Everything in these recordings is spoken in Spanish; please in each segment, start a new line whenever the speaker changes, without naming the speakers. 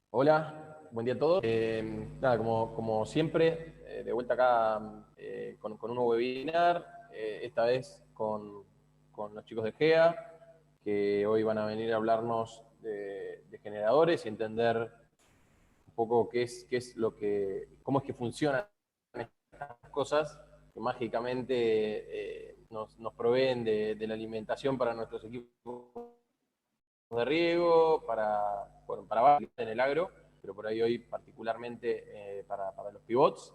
Hola, buen día a todos. Nada, como siempre, de vuelta acá con un nuevo webinar, esta vez con los chicos de GEA, que hoy van a venir a hablarnos de generadores y entender un poco qué es cómo es que funcionan estas cosas que mágicamente nos proveen de la alimentación para nuestros equipos de riego, para en el agro, pero por ahí hoy particularmente para los pivots.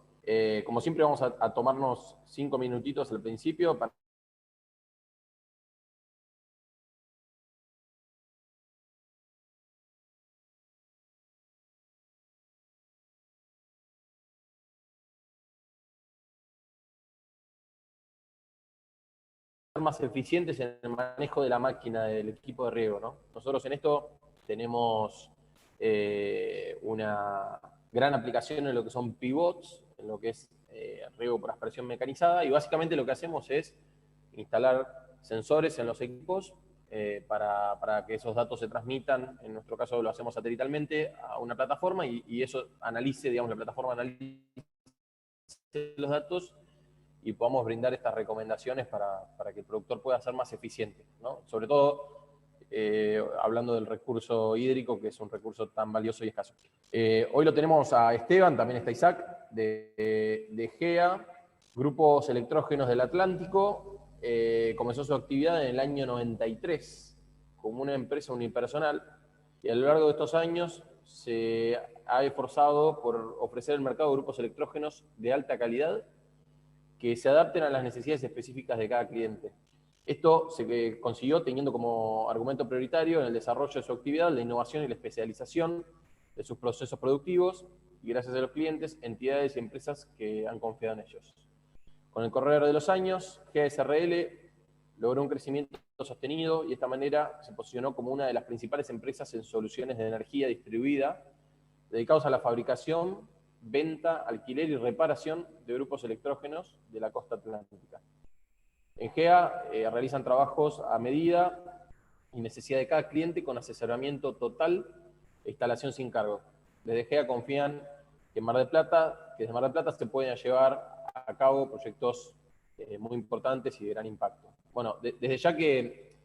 Como siempre vamos a tomarnos 5 minutitos al principio para ser más eficientes en el manejo de la máquina del equipo de riego, ¿no? Nosotros en esto tenemos una gran aplicación en lo que son pivots, en lo que es riego por aspersión mecanizada, y básicamente lo que hacemos es instalar sensores en los equipos para que esos datos se transmitan, en nuestro caso lo hacemos satelitalmente, a una plataforma y eso analice, digamos, la plataforma analice los datos y podamos brindar estas recomendaciones para que el productor pueda ser más eficiente, ¿no? Sobre todo hablando del recurso hídrico, que es un recurso tan valioso y escaso. Hoy lo tenemos a Esteban, también está Isaac, de GEA, Grupos Electrógenos del Atlántico. Comenzó su actividad en el año 93 como una empresa unipersonal y a lo largo de estos años se ha esforzado por ofrecer al mercado grupos electrógenos de alta calidad que se adapten a las necesidades específicas de cada cliente. Esto se consiguió teniendo como argumento prioritario en el desarrollo de su actividad la innovación y la especialización de sus procesos productivos y gracias a los clientes, entidades y empresas que han confiado en ellos. Con el correr de los años, GSRL logró un crecimiento sostenido y de esta manera se posicionó como una de las principales empresas en soluciones de energía distribuida dedicados a la fabricación, venta, alquiler y reparación de grupos electrógenos de la costa atlántica. En GEA realizan trabajos a medida y necesidad de cada cliente con asesoramiento total e instalación sin cargo. Desde GEA confían que desde Mar del Plata se pueden llevar a cabo proyectos muy importantes y de gran impacto. Bueno, desde ya que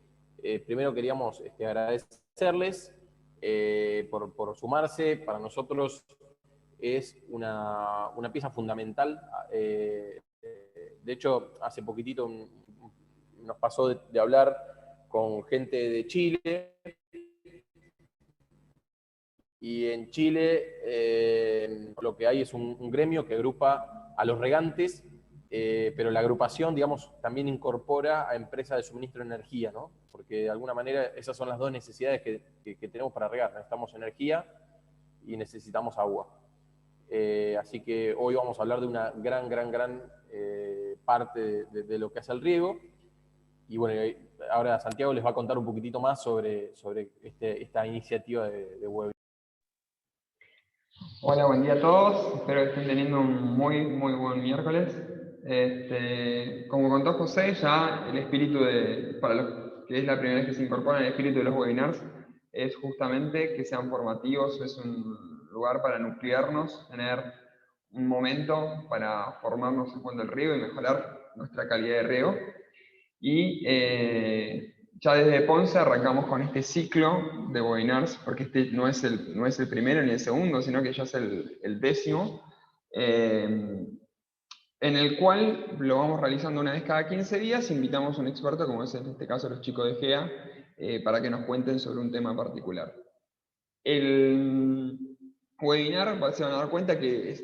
primero queríamos agradecerles por sumarse. Para nosotros es una pieza fundamental. De hecho, hace poquitito nos pasó de hablar con gente de Chile, y en Chile lo que hay es un gremio que agrupa a los regantes, pero la agrupación, digamos, también incorpora a empresas de suministro de energía, ¿no? Porque de alguna manera esas son las dos necesidades que tenemos para regar. Necesitamos energía y necesitamos agua. Así que hoy vamos a hablar de una gran parte de lo que hace el riego. Y bueno, ahora Santiago les va a contar un poquitito más sobre esta iniciativa de web.
Hola, buen día a todos. Espero que estén teniendo un muy buen miércoles. Como contó José, ya el espíritu para los que es la primera vez que se incorporan, el espíritu de los webinars es justamente que sean formativos, es un lugar para nuclearnos, tener un momento para formarnos en cuanto al riego y mejorar nuestra calidad de riego. Y ya desde Ponce arrancamos con este ciclo de webinars, porque este no es el primero ni el segundo, sino que ya es el 10º, en el cual lo vamos realizando una vez cada 15 días. Invitamos a un experto, como es en este caso los chicos de GEA, para que nos cuenten sobre un tema particular. El webinar, se van a dar cuenta que es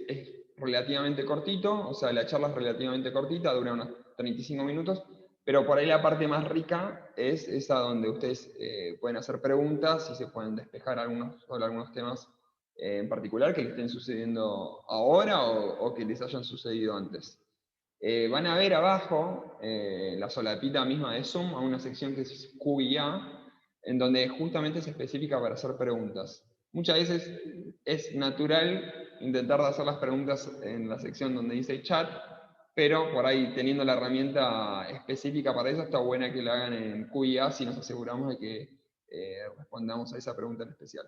relativamente cortito, o sea, la charla es relativamente cortita, dura unos 35 minutos, pero por ahí la parte más rica es esa donde ustedes pueden hacer preguntas y se pueden despejar sobre algunos temas en particular que les estén sucediendo ahora o que les hayan sucedido antes. Van a ver abajo la solapita misma de Zoom, a una sección que es QIA, en donde justamente es específica para hacer preguntas. Muchas veces es natural intentar hacer las preguntas en la sección donde dice chat, pero por ahí teniendo la herramienta específica para eso, está buena que la hagan en QIA si nos aseguramos de que respondamos a esa pregunta en especial.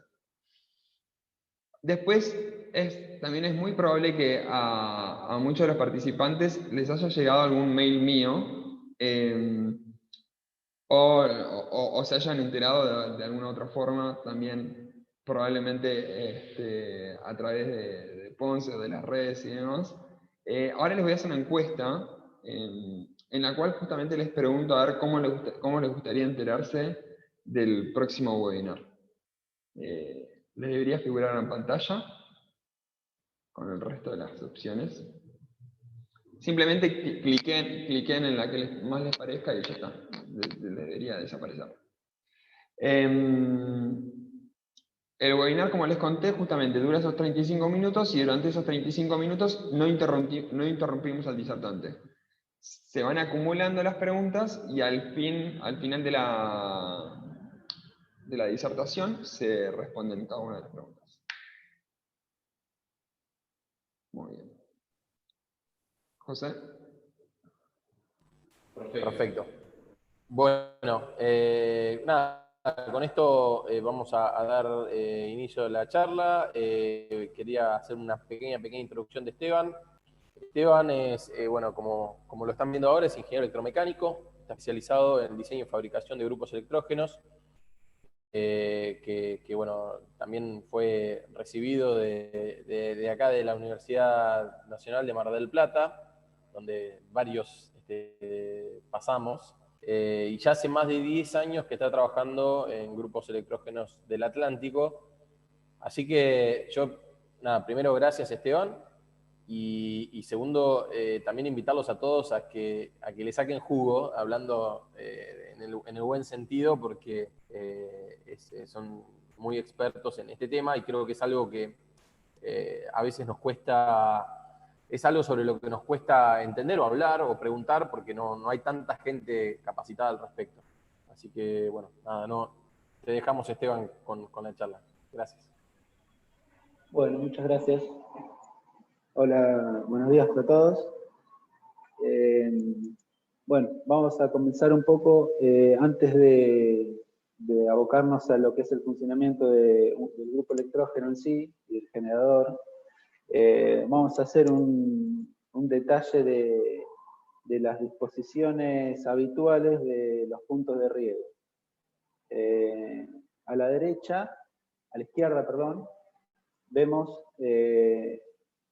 Después, también es muy probable que a muchos de los participantes les haya llegado algún mail mío, o se hayan enterado de alguna otra forma, también probablemente a través de Ponce o de las redes y demás. Ahora les voy a hacer una encuesta en la cual justamente les pregunto a ver cómo les gustaría enterarse del próximo webinar. Les debería figurar en pantalla con el resto de las opciones. Simplemente cliquen en la que más les parezca y ya está. Debería desaparecer. El webinar, como les conté, justamente dura esos 35 minutos y durante esos 35 minutos no interrumpimos al disertante. Se van acumulando las preguntas y al final de la disertación se responden cada una de las preguntas. Muy bien. José.
Perfecto. Bueno, nada, con esto vamos a dar inicio a la charla. Quería hacer una pequeña introducción de Esteban. Esteban es, bueno, como lo están viendo ahora, es ingeniero electromecánico, está especializado en diseño y fabricación de grupos electrógenos, que bueno, también fue recibido de acá de la Universidad Nacional de Mar del Plata, donde varios pasamos. Y ya hace más de 10 años que está trabajando en grupos electrógenos del Atlántico. Así que yo, nada, primero gracias Esteban, y segundo, también invitarlos a todos a que le saquen jugo, hablando en el buen sentido, porque son muy expertos en este tema y creo que es algo que a veces nos cuesta, es algo sobre lo que nos cuesta entender o hablar o preguntar, porque no hay tanta gente capacitada al respecto. Así que, bueno, nada, te dejamos, Esteban, con la charla. Gracias.
Bueno, muchas gracias. Hola, buenos días a todos. Bueno, vamos a comenzar un poco, antes de abocarnos a lo que es el funcionamiento del grupo electrógeno en sí, y el generador. Vamos a hacer un detalle de las disposiciones habituales de los puntos de riego. A la izquierda, perdón, vemos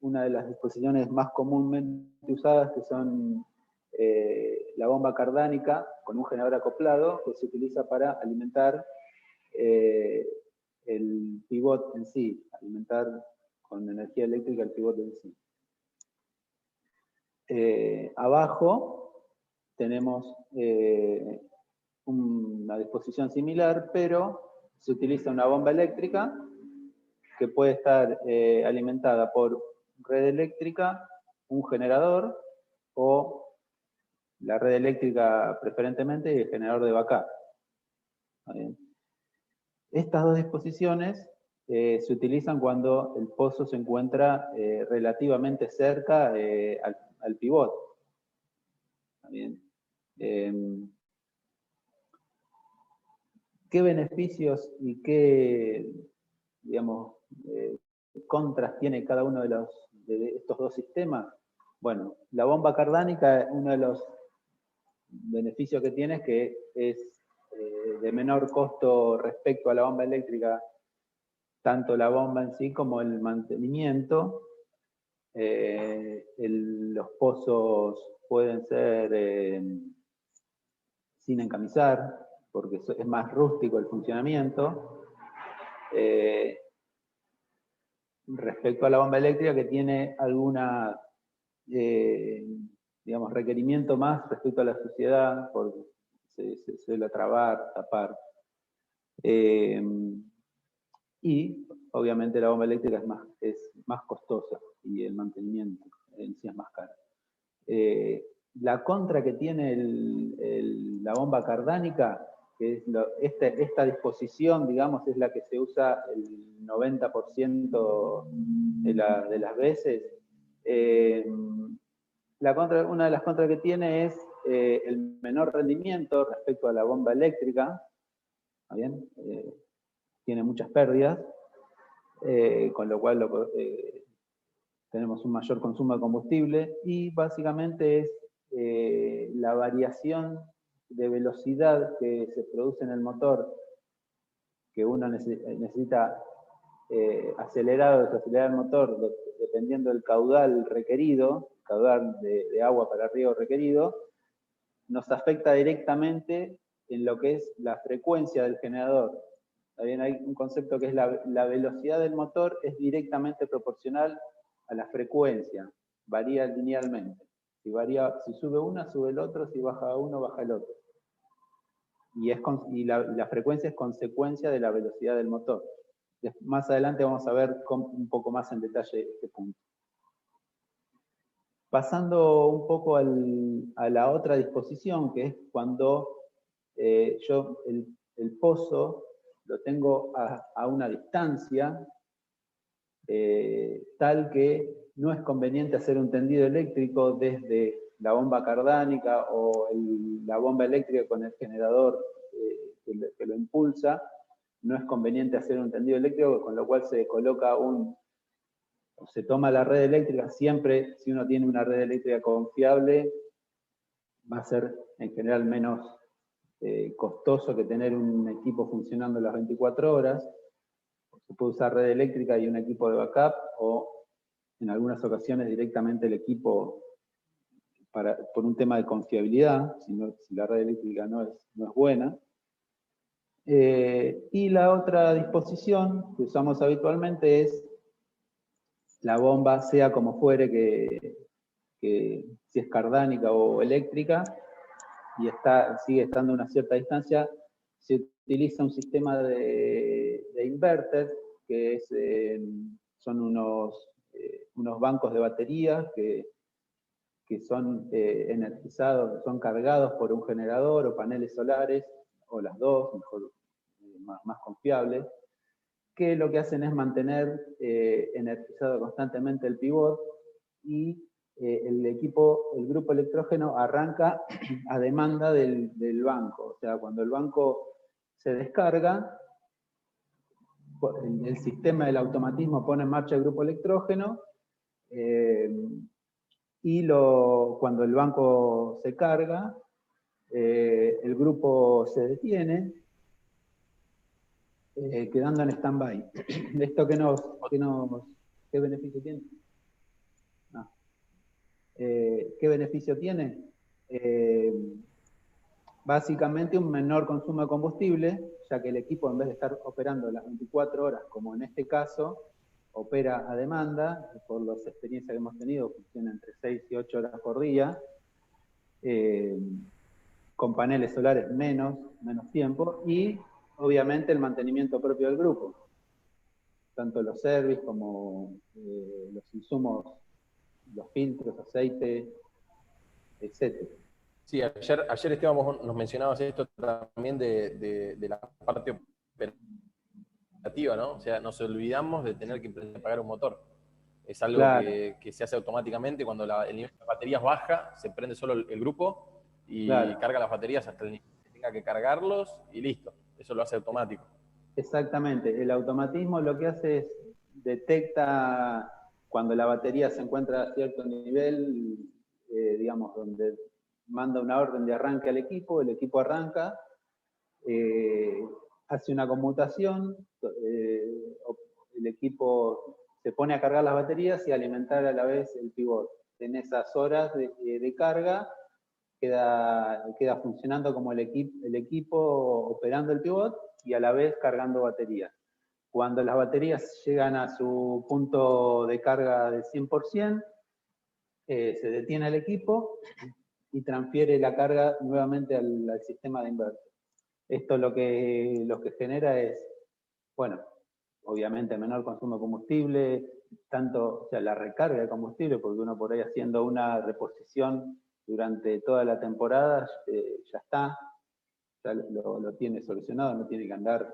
una de las disposiciones más comúnmente usadas, que son la bomba cardánica con un generador acoplado, que se utiliza para alimentar el pivot en sí, alimentar con energía eléctrica el pivot en sí. Abajo tenemos una disposición similar, pero se utiliza una bomba eléctrica que puede estar alimentada por red eléctrica, un generador, o la red eléctrica preferentemente y el generador de backup. Estas dos disposiciones se utilizan cuando el pozo se encuentra relativamente cerca al pivot. ¿Bien? ¿Qué beneficios y qué, digamos, contras tiene cada uno de estos dos sistemas? Bueno, la bomba cardánica, uno de los beneficios que tiene es que es de menor costo respecto a la bomba eléctrica, tanto la bomba en sí como el mantenimiento. Los pozos pueden ser sin encamisar, porque es más rústico el funcionamiento. Respecto a la bomba eléctrica, que tiene alguna, digamos, requerimiento más respecto a la suciedad, porque se suele trabar, tapar. Y obviamente la bomba eléctrica es más costosa y el mantenimiento en sí es más caro. La contra que tiene la bomba cardánica, que es esta disposición, digamos, es la que se usa el 90% de las veces. Una de las contras que tiene es el menor rendimiento respecto a la bomba eléctrica. ¿Está bien? Tiene muchas pérdidas. con lo cual tenemos un mayor consumo de combustible, y básicamente es la variación de velocidad que se produce en el motor, que uno necesita acelerar o desacelerar el motor dependiendo del caudal requerido, caudal de agua para arriba requerido, nos afecta directamente en lo que es la frecuencia del generador. También hay un concepto que es la velocidad del motor es directamente proporcional a la frecuencia, varía linealmente. Si sube una, sube el otro, si baja uno, baja el otro. Y la frecuencia es consecuencia de la velocidad del motor. Más adelante vamos a ver un poco más en detalle este punto. Pasando un poco a la otra disposición, que es cuando yo el pozo lo tengo a una distancia tal que no es conveniente hacer un tendido eléctrico desde la bomba cardánica o la bomba eléctrica con el generador que lo impulsa. No es conveniente hacer un tendido eléctrico, con lo cual se coloca se toma la red eléctrica. Siempre, si uno tiene una red eléctrica confiable, va a ser en general menos costoso que tener un equipo funcionando las 24 horas. Se puede usar red eléctrica y un equipo de backup, o en algunas ocasiones directamente el equipo por un tema de confiabilidad, si la red eléctrica no es buena. Y la otra disposición que usamos habitualmente es la bomba, sea como fuere, que si es cardánica o eléctrica, y sigue estando a una cierta distancia, se utiliza un sistema de inverter, que son unos bancos de baterías que son energizados, son cargados por un generador o paneles solares, o las dos, mejor, más confiables, que lo que hacen es mantener energizado constantemente el pivot, y el grupo electrógeno arranca a demanda del banco. O sea, cuando el banco se descarga, el sistema del automatismo pone en marcha el grupo electrógeno, y cuando el banco se carga, el grupo se detiene, quedando en stand-by. ¿Esto qué beneficio tiene? ¿Qué beneficio tiene? Básicamente un menor consumo de combustible, ya que el equipo, en vez de estar operando las 24 horas, como en este caso, opera a demanda. Por las experiencias que hemos tenido, funciona entre 6 y 8 horas por día, con paneles solares menos tiempo, y obviamente el mantenimiento propio del grupo, tanto los service como los insumos, los filtros, aceite, etc.
Sí, ayer Esteban, vos nos mencionabas esto también de la parte operativa, ¿no? O sea, nos olvidamos de tener que apagar un motor. Es algo
Claro.
que se hace automáticamente. Cuando el nivel de baterías baja, se prende solo el grupo y
Claro.
carga las baterías hasta el nivel que tenga que cargarlos, y listo. Eso lo hace automático.
Exactamente. El automatismo lo que hace es detecta cuando la batería se encuentra a cierto nivel, digamos, donde manda una orden de arranque al equipo, el equipo arranca, hace una conmutación, el equipo se pone a cargar las baterías y a alimentar a la vez el pivot. En esas horas de carga queda funcionando como el equipo operando el pivot y a la vez cargando baterías. Cuando las baterías llegan a su punto de carga de 100%, se detiene el equipo y transfiere la carga nuevamente al sistema de inverter. Esto lo que genera es, bueno, obviamente menor consumo de combustible, o sea, la recarga de combustible, porque uno por ahí haciendo una reposición durante toda la temporada, ya está, ya lo tiene solucionado, no tiene que andar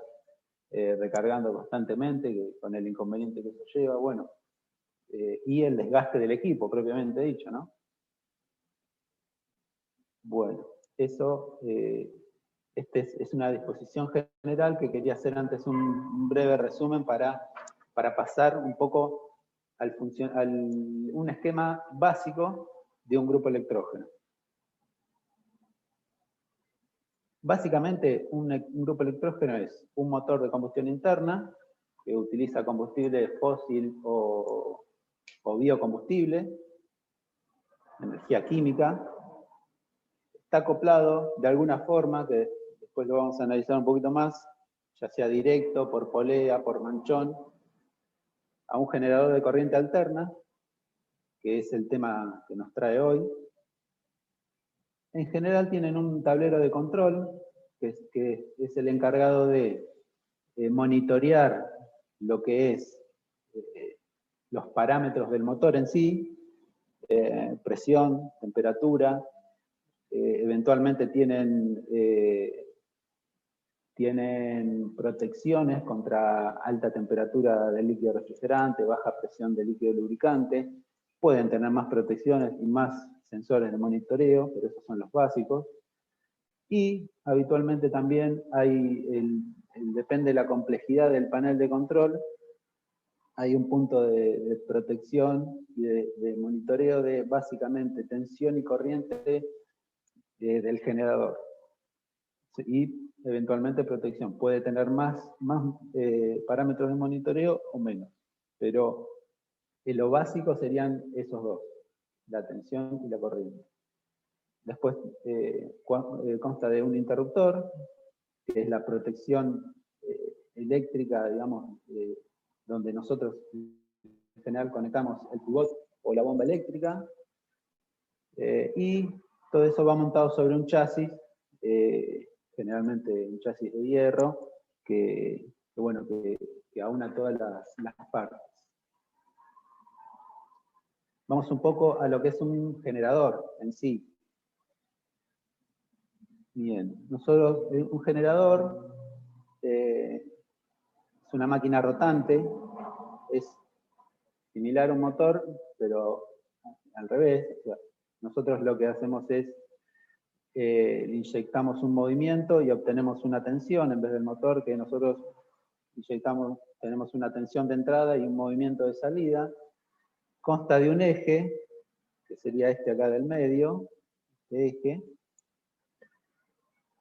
recargando constantemente, con el inconveniente que eso lleva, bueno, y el desgaste del equipo, propiamente dicho, ¿no? Bueno, eso, es una disposición general que quería hacer antes un breve resumen para para pasar un poco un esquema básico de un grupo electrógeno. Básicamente, un grupo electrógeno es un motor de combustión interna que utiliza combustible fósil o biocombustible, energía química. Está acoplado de alguna forma, que después lo vamos a analizar un poquito más, ya sea directo, por polea, por manchón, a un generador de corriente alterna, que es el tema que nos trae hoy. En general tienen un tablero de control, que es el encargado de monitorear lo que es los parámetros del motor en sí, presión, temperatura, eventualmente tienen protecciones contra alta temperatura del líquido refrigerante, baja presión del líquido lubricante, pueden tener más protecciones y más sensores de monitoreo, pero esos son los básicos. Y habitualmente también hay, depende de la complejidad del panel de control, hay un punto de protección y de monitoreo de básicamente tensión y corriente del generador. Y eventualmente protección. Puede tener más parámetros de monitoreo o menos. Pero lo básico serían esos dos, la tensión y la corriente. Después consta de un interruptor, que es la protección eléctrica, digamos, donde nosotros en general conectamos el pivot o la bomba eléctrica, y todo eso va montado sobre un chasis, generalmente un chasis de hierro, que aúna todas las partes. Vamos un poco a lo que es un generador en sí. Bien, nosotros, un generador es una máquina rotante, es similar a un motor, pero al revés. O sea, nosotros lo que hacemos es, le inyectamos un movimiento y obtenemos una tensión, en vez del motor que nosotros inyectamos, tenemos una tensión de entrada y un movimiento de salida. Consta de un eje, que sería este acá del medio, este eje,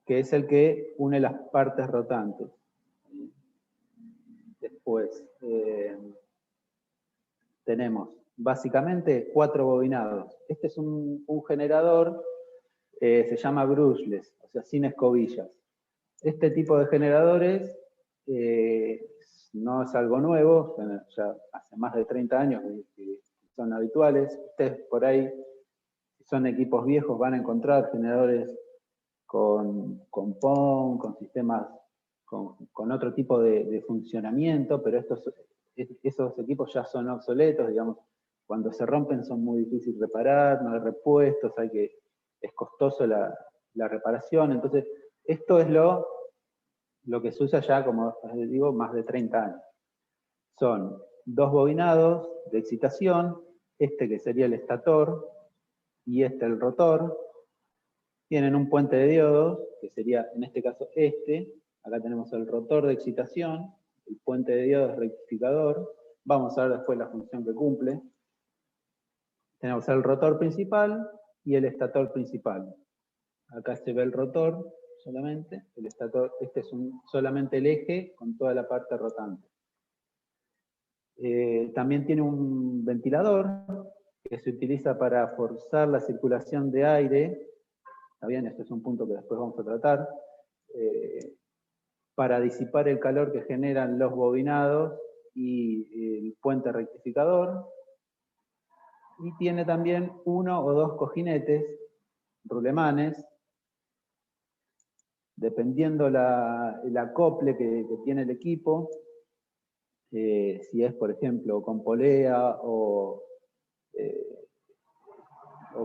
que es el que une las partes rotantes. Después tenemos básicamente 4 bobinados. Este es un generador, se llama brushless, o sea, sin escobillas. Este tipo de generadores no es algo nuevo, ya hace más de 30 años que son habituales. Ustedes por ahí, si son equipos viejos, van a encontrar generadores con PON, con sistemas, con otro tipo de funcionamiento, pero esos equipos ya son obsoletos, digamos, cuando se rompen son muy difíciles de reparar, no hay repuestos, es costoso la reparación. Entonces, esto es lo que se usa ya, como les digo, más de 30 años. Son 2 bobinados de excitación, este que sería el estator, y este el rotor. Tienen un puente de diodos, que sería en este caso este. Acá tenemos el rotor de excitación, el puente de diodos rectificador. Vamos a ver después la función que cumple. Tenemos el rotor principal y el estator principal. Acá se ve el rotor solamente, el estator, este es solamente el eje con toda la parte rotante. También tiene un ventilador que se utiliza para forzar la circulación de aire. Está bien, este es un punto que después vamos a tratar. Para disipar el calor que generan los bobinados y el puente rectificador. Y tiene también 1 o 2 cojinetes, rulemanes, dependiendo el acople que tiene el equipo, si es, por ejemplo, con polea o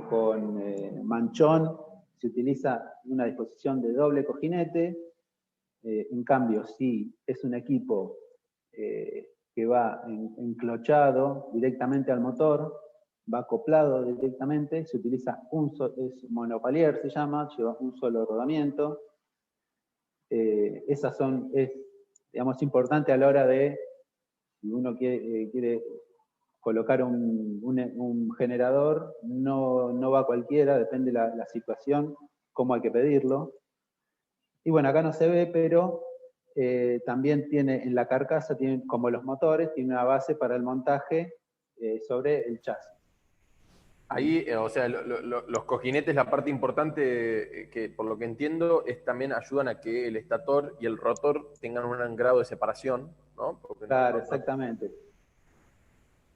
con manchón, se utiliza una disposición de doble cojinete. En cambio, si es un equipo que va enclochado directamente al motor, va acoplado directamente, se utiliza es monopalier, se llama, lleva un solo rodamiento. Es, digamos, importante a la hora de, si uno quiere colocar un generador, no va cualquiera, depende de la situación, cómo hay que pedirlo. Y bueno, acá no se ve, pero también tiene en la carcasa, tiene, como los motores, tiene una base para el montaje sobre el chasis.
Ahí, o sea, los cojinetes, la parte importante, que por lo que entiendo, es también ayudan a que el estator y el rotor tengan un gran grado de separación, ¿no? Porque
Claro, exactamente.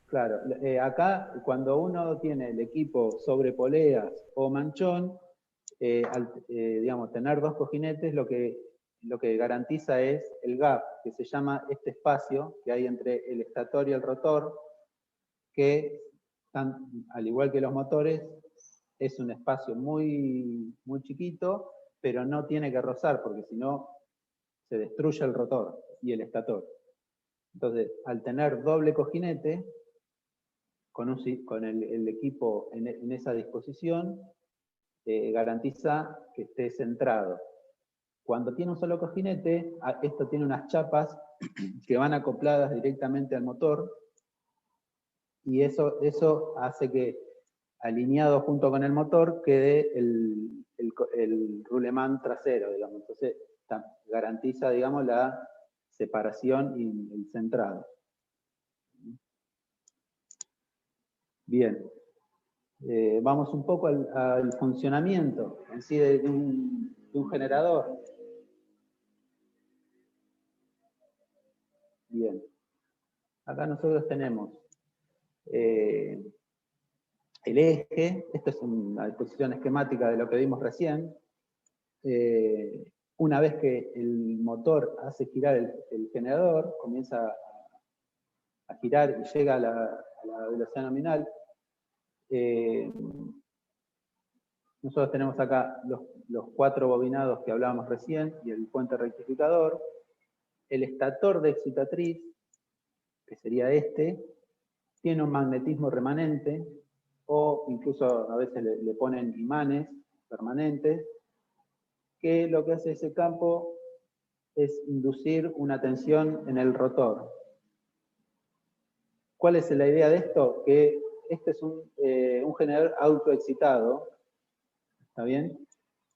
Claro, acá cuando uno tiene el equipo sobre poleas o manchón, digamos, tener dos cojinetes lo que garantiza es el gap, que se llama este espacio que hay entre el estator y el rotor, que al igual que los motores, es un espacio muy, muy chiquito, pero no tiene que rozar, porque si no se destruye el rotor y el estator. Entonces, al tener doble cojinete, con el equipo en esa disposición, garantiza que esté centrado. Cuando tiene un solo cojinete, esto tiene unas chapas que van acopladas directamente al motor, y eso hace que, alineado junto con el motor, quede el roulement trasero, digamos. Entonces, garantiza, digamos, la separación y el centrado. Bien. Vamos un poco al funcionamiento en sí de un generador. Bien. Acá nosotros tenemos el eje. Esto es una disposición esquemática de lo que vimos recién. Una vez que el motor hace girar el generador, comienza a girar y llega a la velocidad nominal. Nosotros tenemos acá los 4 bobinados que hablábamos recién y el puente rectificador. El estator de excitatriz, que sería este, tiene un magnetismo remanente, o incluso a veces le ponen imanes permanentes, que lo que hace ese campo es inducir una tensión en el rotor. ¿Cuál es la idea de esto? Que este es un generador autoexcitado, ¿está bien?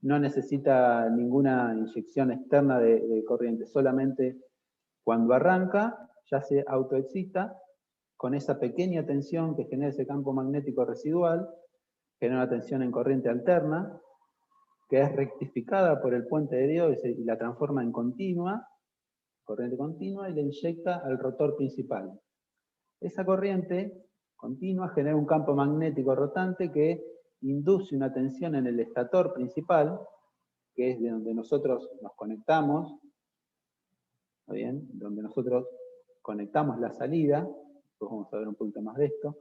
No necesita ninguna inyección externa de corriente, solamente cuando arranca ya se autoexcita con esa pequeña tensión que genera ese campo magnético residual, genera una tensión en corriente alterna, que es rectificada por el puente de diodo y la transforma en continua, corriente continua, y la inyecta al rotor principal. Esa corriente continua genera un campo magnético rotante que induce una tensión en el estator principal, que es de donde nosotros nos conectamos, ¿está bien? Donde nosotros conectamos la salida. Después vamos a ver un poquito más de esto.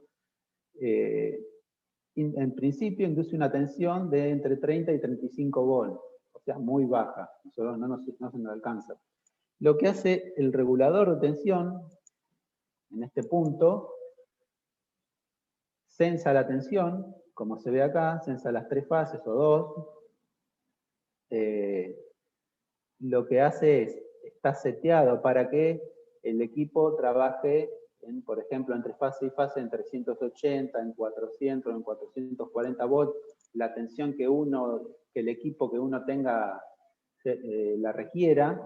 En principio induce una tensión de entre 30 y 35 volts, o sea, muy baja, nosotros no se nos alcanza. Lo que hace el regulador de tensión, en este punto, sensa la tensión, como se ve acá, sensa las 3 fases o 2. Lo que hace es, está seteado para que el equipo trabaje, por ejemplo, entre fase y fase, en 380, en 400, en 440 volts, la tensión que el equipo que uno tenga la requiera.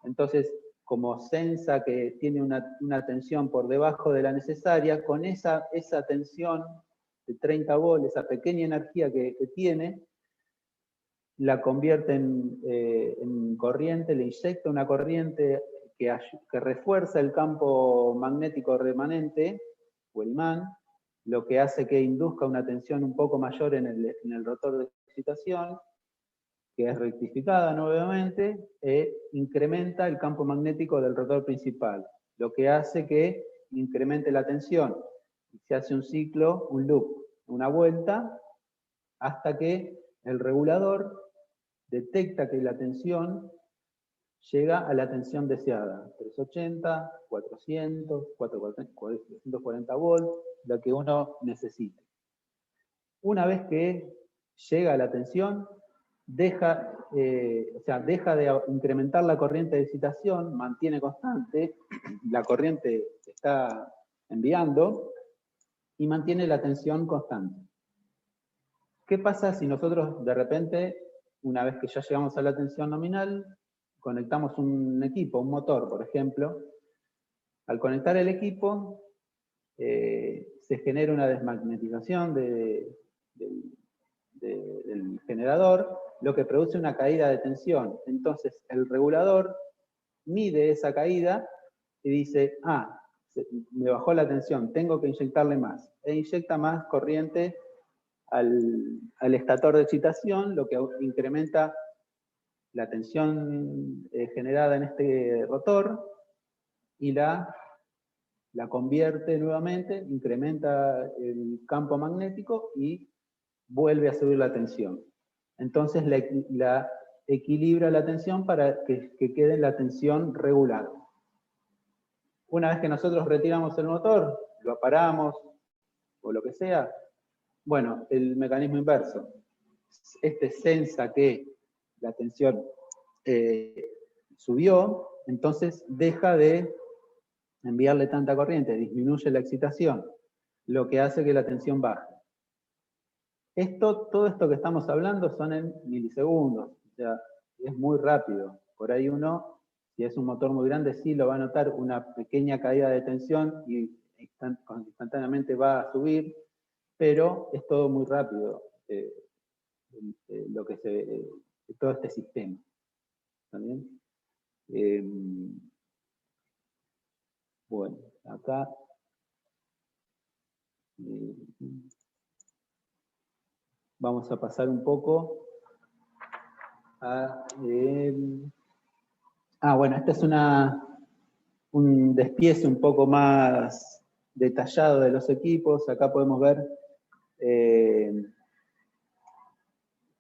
Entonces, como sensa que tiene una tensión por debajo de la necesaria, con esa tensión de 30 volts, esa pequeña energía que tiene, la convierte en corriente, le inyecta una corriente que refuerza el campo magnético remanente, o el imán, lo que hace que induzca una tensión un poco mayor en el rotor de excitación, que es rectificada nuevamente, e incrementa el campo magnético del rotor principal, lo que hace que incremente la tensión. Y se hace un ciclo, un loop, una vuelta, hasta que el regulador detecta que la tensión llega a la tensión deseada, 380, 400, 440 volts, lo que uno necesite. Una vez que llega a la tensión, deja de incrementar la corriente de excitación, mantiene constante, la corriente está enviando y mantiene la tensión constante. ¿Qué pasa si nosotros de repente, una vez que ya llegamos a la tensión nominal, conectamos un equipo, un motor, por ejemplo? Al conectar el equipo, se genera una desmagnetización del generador, lo que produce una caída de tensión. Entonces, el regulador mide esa caída y dice, me bajó la tensión, tengo que inyectarle más. E inyecta más corriente al estator de excitación, lo que incrementa la tensión generada en este rotor y la convierte nuevamente, incrementa el campo magnético y vuelve a subir la tensión. Entonces la equilibra la tensión para que quede la tensión regular. Una vez que nosotros retiramos el motor, lo apagamos o lo que sea, bueno, el mecanismo inverso. Este sensa que la tensión subió, entonces deja de enviarle tanta corriente, disminuye la excitación, lo que hace que la tensión baje. Todo esto que estamos hablando son en milisegundos, o sea, es muy rápido. Por ahí uno, si es un motor muy grande, sí lo va a notar una pequeña caída de tensión y instantáneamente va a subir, pero es todo muy rápido, todo este sistema. ¿También? Bueno, acá... vamos a pasar un poco a... bueno, este es un despiece un poco más detallado de los equipos. Acá podemos ver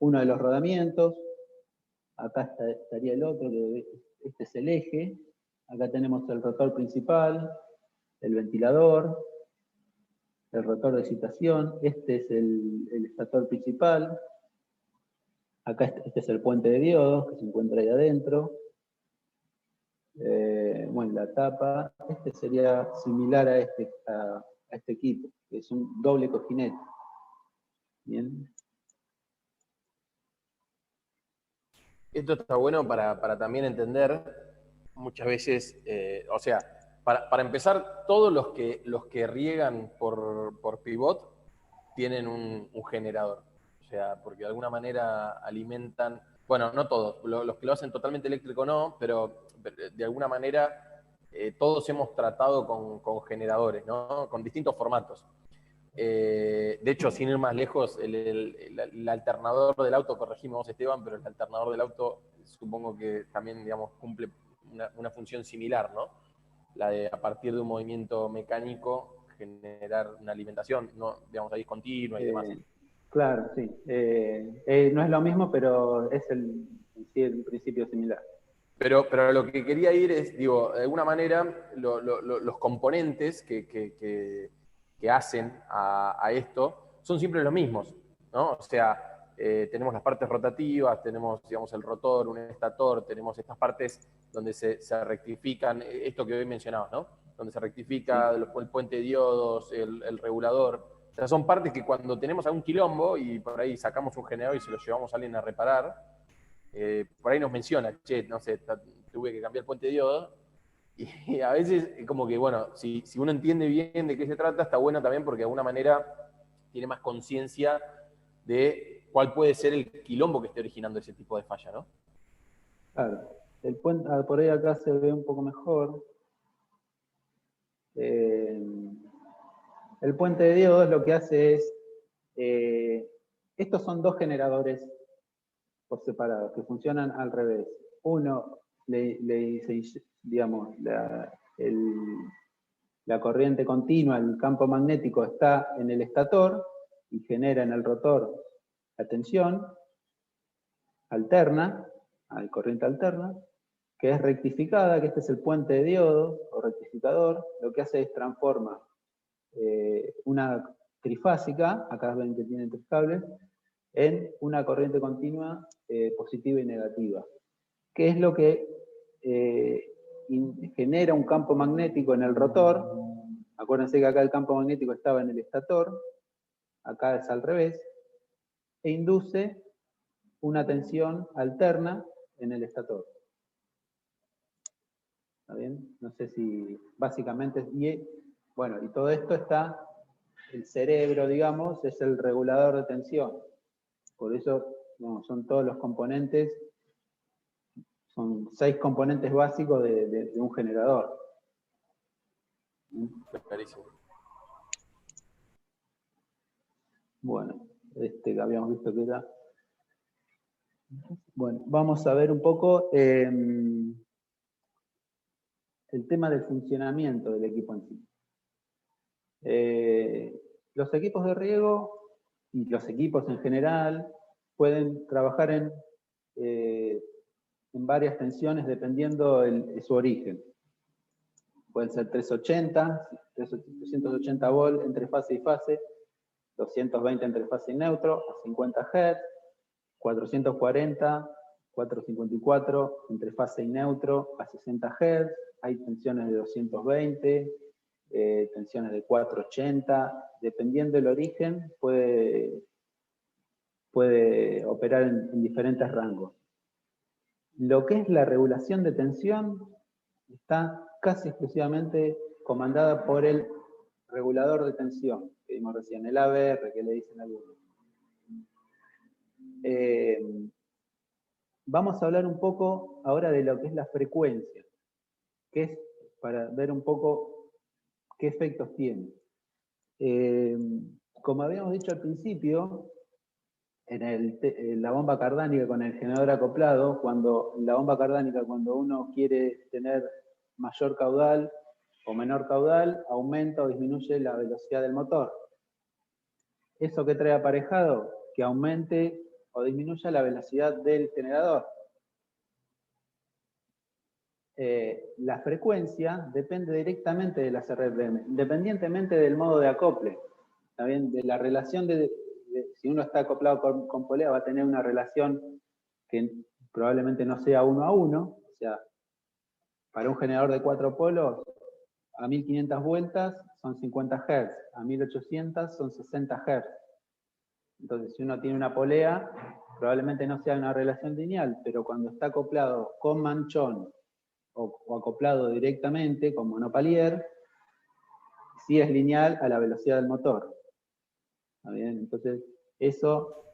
uno de los rodamientos. Acá estaría el otro, que este es el eje. Acá tenemos el rotor principal, el ventilador, el rotor de excitación. Este es el estator principal. Acá este es el puente de diodos que se encuentra ahí adentro. Bueno, la tapa. Este sería similar a este equipo, que es un doble cojinete. Bien.
Esto está bueno para también entender muchas veces, o sea, para empezar, todos los que riegan por pivot tienen un generador. O sea, porque de alguna manera alimentan, bueno, no todos, los que lo hacen totalmente eléctrico no, pero de alguna manera todos hemos tratado con generadores, ¿no? Con distintos formatos. De hecho, sin ir más lejos, el alternador del auto, corregime vos, Esteban, pero el alternador del auto supongo que también, digamos, cumple una función similar, ¿no? La de, a partir de un movimiento mecánico, generar una alimentación, ¿no? Digamos, ahí continua y demás.
Claro, sí. No es lo mismo, pero es el principio similar.
Pero lo que quería ir es, digo, de alguna manera, los componentes que hacen a esto son siempre los mismos, ¿no? O sea, tenemos las partes rotativas, tenemos, digamos, el rotor, un estator, tenemos estas partes donde se rectifican, esto que hoy mencionabas, ¿no? Donde se rectifica sí, el puente de diodos, el regulador. O sea, son partes que cuando tenemos algún quilombo y por ahí sacamos un generador y se lo llevamos a alguien a reparar, por ahí nos menciona, che, no sé, tuve que cambiar el puente de diodo. Y a veces, como que, bueno, si uno entiende bien de qué se trata, está bueno también porque de alguna manera tiene más conciencia de cuál puede ser el quilombo que esté originando ese tipo de falla, ¿no?
Claro. El puente, por ahí acá se ve un poco mejor. El puente de diodos lo que hace es... estos son dos generadores por separado, que funcionan al revés. Uno le dice, digamos, la corriente continua, el campo magnético está en el estator y genera en el rotor la tensión alterna, hay corriente alterna, que es rectificada, que este es el puente de diodo o rectificador. Lo que hace es transforma una trifásica, acá ven que tiene tres cables, en una corriente continua positiva y negativa. ¿Qué es lo que genera un campo magnético en el rotor? Acuérdense que acá el campo magnético estaba en el estator, acá es al revés, e induce una tensión alterna en el estator. ¿Está bien? No sé si básicamente, bueno, y todo esto está, el cerebro, digamos, es el regulador de tensión. Por eso, no, son todos los componentes, son 6 componentes básicos de un generador.
Clarísimo.
Bueno, que habíamos visto que era. Bueno, vamos a ver un poco el tema del funcionamiento del equipo en sí. Los equipos de riego y los equipos en general pueden trabajar en varias tensiones dependiendo de su origen. Pueden ser 380 volt entre fase y fase, 220 entre fase y neutro, a 50 Hz, 440, 454 entre fase y neutro, a 60 Hz, hay tensiones de 220, tensiones de 480, dependiendo del origen, puede operar en diferentes rangos. Lo que es la regulación de tensión está casi exclusivamente comandada por el regulador de tensión, que vimos recién, el ABR, que le dicen algunos. Vamos a hablar un poco ahora de lo que es la frecuencia, que es para ver un poco qué efectos tiene. Como habíamos dicho al principio, en la bomba cardánica con el generador acoplado, cuando uno quiere tener mayor caudal o menor caudal, aumenta o disminuye la velocidad del motor. ¿Eso qué trae aparejado? Que aumente o disminuya la velocidad del generador. La frecuencia depende directamente de las RPM, independientemente del modo de acople. ¿Está bien? De la relación si uno está acoplado con polea, va a tener una relación que probablemente no sea 1 a 1, o sea, para un generador de 4 polos, a 1500 vueltas son 50 Hz, a 1800 son 60 Hz. Entonces, si uno tiene una polea, probablemente no sea una relación lineal, pero cuando está acoplado con manchón o acoplado directamente con monopalier, sí es lineal a la velocidad del motor. ¿Está bien? Entonces, eso...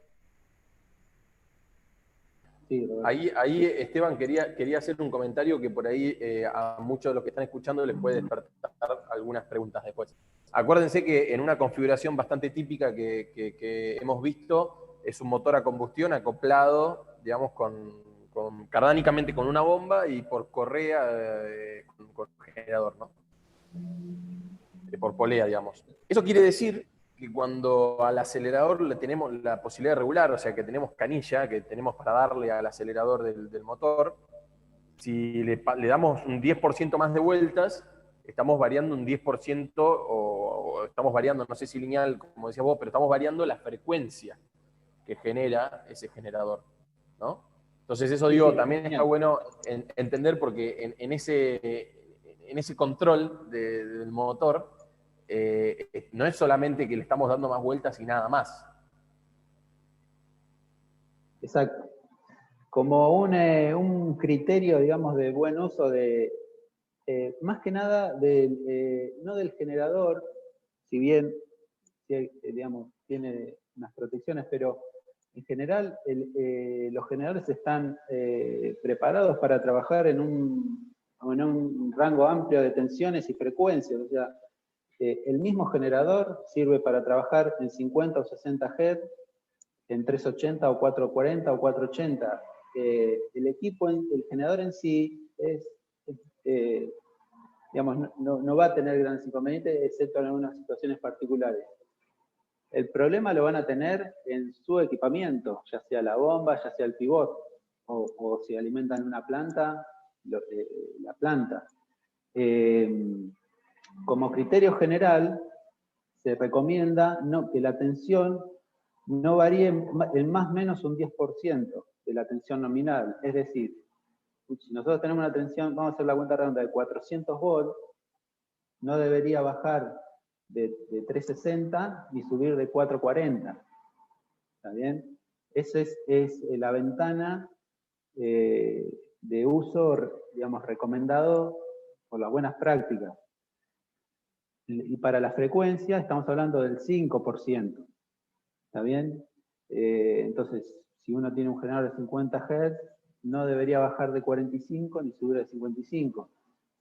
Sí,
ahí Esteban, quería hacer un comentario que por ahí a muchos de los que están escuchando les puede despertar algunas preguntas después. Acuérdense que en una configuración bastante típica que hemos visto, es un motor a combustión acoplado, digamos, cardánicamente con una bomba y por correa con generador, ¿no? Por polea, digamos. Eso quiere decir que cuando al acelerador le tenemos la posibilidad de regular, o sea que tenemos canilla, que tenemos para darle al acelerador del motor, si le damos un 10% más de vueltas, estamos variando un 10% o estamos variando, no sé si lineal, como decías vos, pero estamos variando la frecuencia que genera ese generador, ¿no? Entonces eso, digo,
sí,
también está bueno entender porque en ese control del motor no es solamente que le estamos dando más vueltas y nada más.
Exacto. Como un criterio, digamos, de buen uso más que nada, no del generador, si bien, digamos, tiene unas protecciones, pero en general los generadores están preparados para trabajar en un rango amplio de tensiones y frecuencias. O sea, el mismo generador sirve para trabajar en 50 o 60 Hz, en 380 o 440 o 480. El generador en sí digamos, no va a tener grandes inconvenientes, excepto en algunas situaciones particulares. El problema lo van a tener en su equipamiento, ya sea la bomba, ya sea el pivot, o si alimentan una planta, la planta. Como criterio general, se recomienda que la tensión no varíe el más menos un 10% de la tensión nominal. Es decir, si nosotros tenemos una tensión, vamos a hacer la cuenta redonda, de 400 volts, no debería bajar de 360 ni subir de 440. ¿Está bien? Esa es la ventana de uso, digamos, recomendado por las buenas prácticas. Y para la frecuencia estamos hablando del 5%. ¿Está bien? Entonces, si uno tiene un generador de 50 Hz, no debería bajar de 45 ni subir de 55.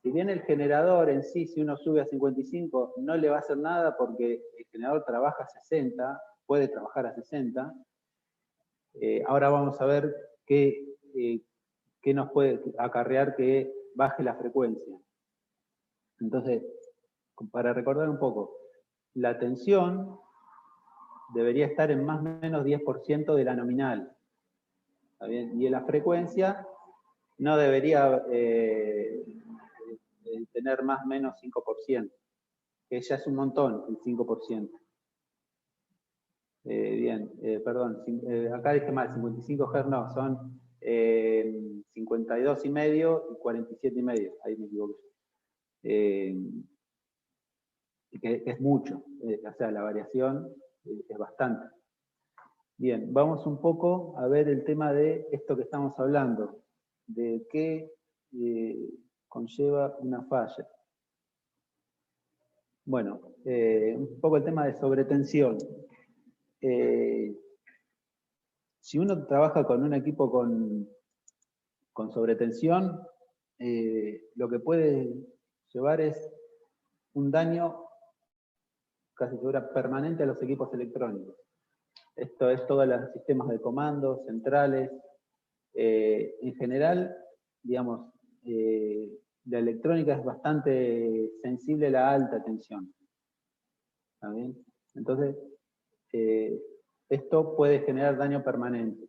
Si bien el generador en sí, si uno sube a 55, no le va a hacer nada porque el generador trabaja a 60, puede trabajar a 60. Ahora vamos a ver qué nos puede acarrear que baje la frecuencia. Entonces, para recordar un poco, la tensión debería estar en más o menos 10% de la nominal. ¿Está bien? Y en la frecuencia no debería tener más o menos 5%, que ya es un montón, el 5%. Bien, perdón, acá dije mal, 55 Hz no, son 52,5 y 47,5, ahí me equivoqué. Que es mucho, o sea, la variación es bastante. Bien, vamos un poco a ver el tema de esto que estamos hablando, de qué conlleva una falla. Bueno, un poco el tema de sobretensión. Si uno trabaja con un equipo con sobretensión, lo que puede llevar es un daño casi segura permanente a los equipos electrónicos. Esto es todos los sistemas de comando, centrales. En general, digamos, la electrónica es bastante sensible a la alta tensión. ¿Está bien? Entonces, esto puede generar daño permanente.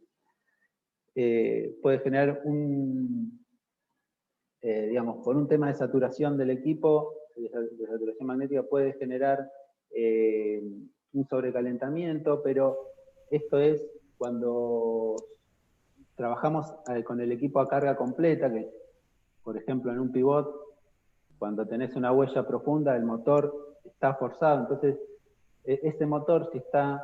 Puede generar digamos, por un tema de saturación del equipo, de saturación magnética, puede generar un sobrecalentamiento, pero esto es cuando trabajamos con el equipo a carga completa, que por ejemplo en un pivot, cuando tenés una huella profunda, el motor está forzado, entonces ese motor, si está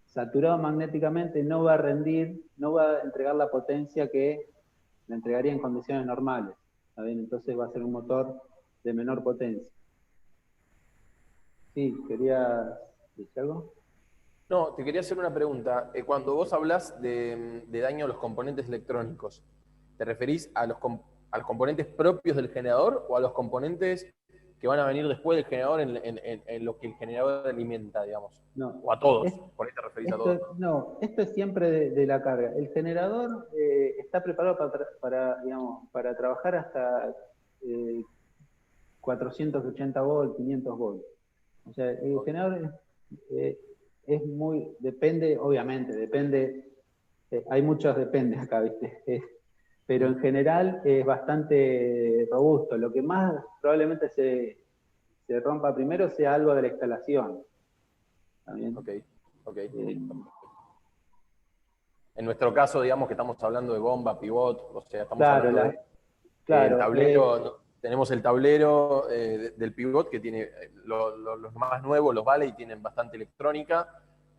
saturado magnéticamente, no va a rendir, no va a entregar la potencia que le entregaría en condiciones normales. ¿Está bien? Entonces va a ser un motor de menor potencia. Sí, ¿querías decir algo?
No, te quería hacer una pregunta. Cuando vos hablas de daño a los componentes electrónicos, ¿te referís a los componentes propios del generador o a los componentes que van a venir después del generador en lo que el generador alimenta, digamos?
No.
O a todos, por ahí te referís a todos.
No, esto es siempre de la carga. El generador está preparado digamos, para trabajar hasta 480 volts, 500 volts. O sea, el generador es muy, depende, obviamente, depende, hay muchos dependes acá, ¿viste? Pero en general es bastante robusto. Lo que más probablemente se rompa primero sea algo de la instalación. ¿Está bien?
Ok. En nuestro caso, digamos que estamos hablando de bomba, pivot, o sea, estamos
claro,
hablando el tablero, tenemos el tablero del pivot que tiene los más nuevos, los Valley, tienen bastante electrónica,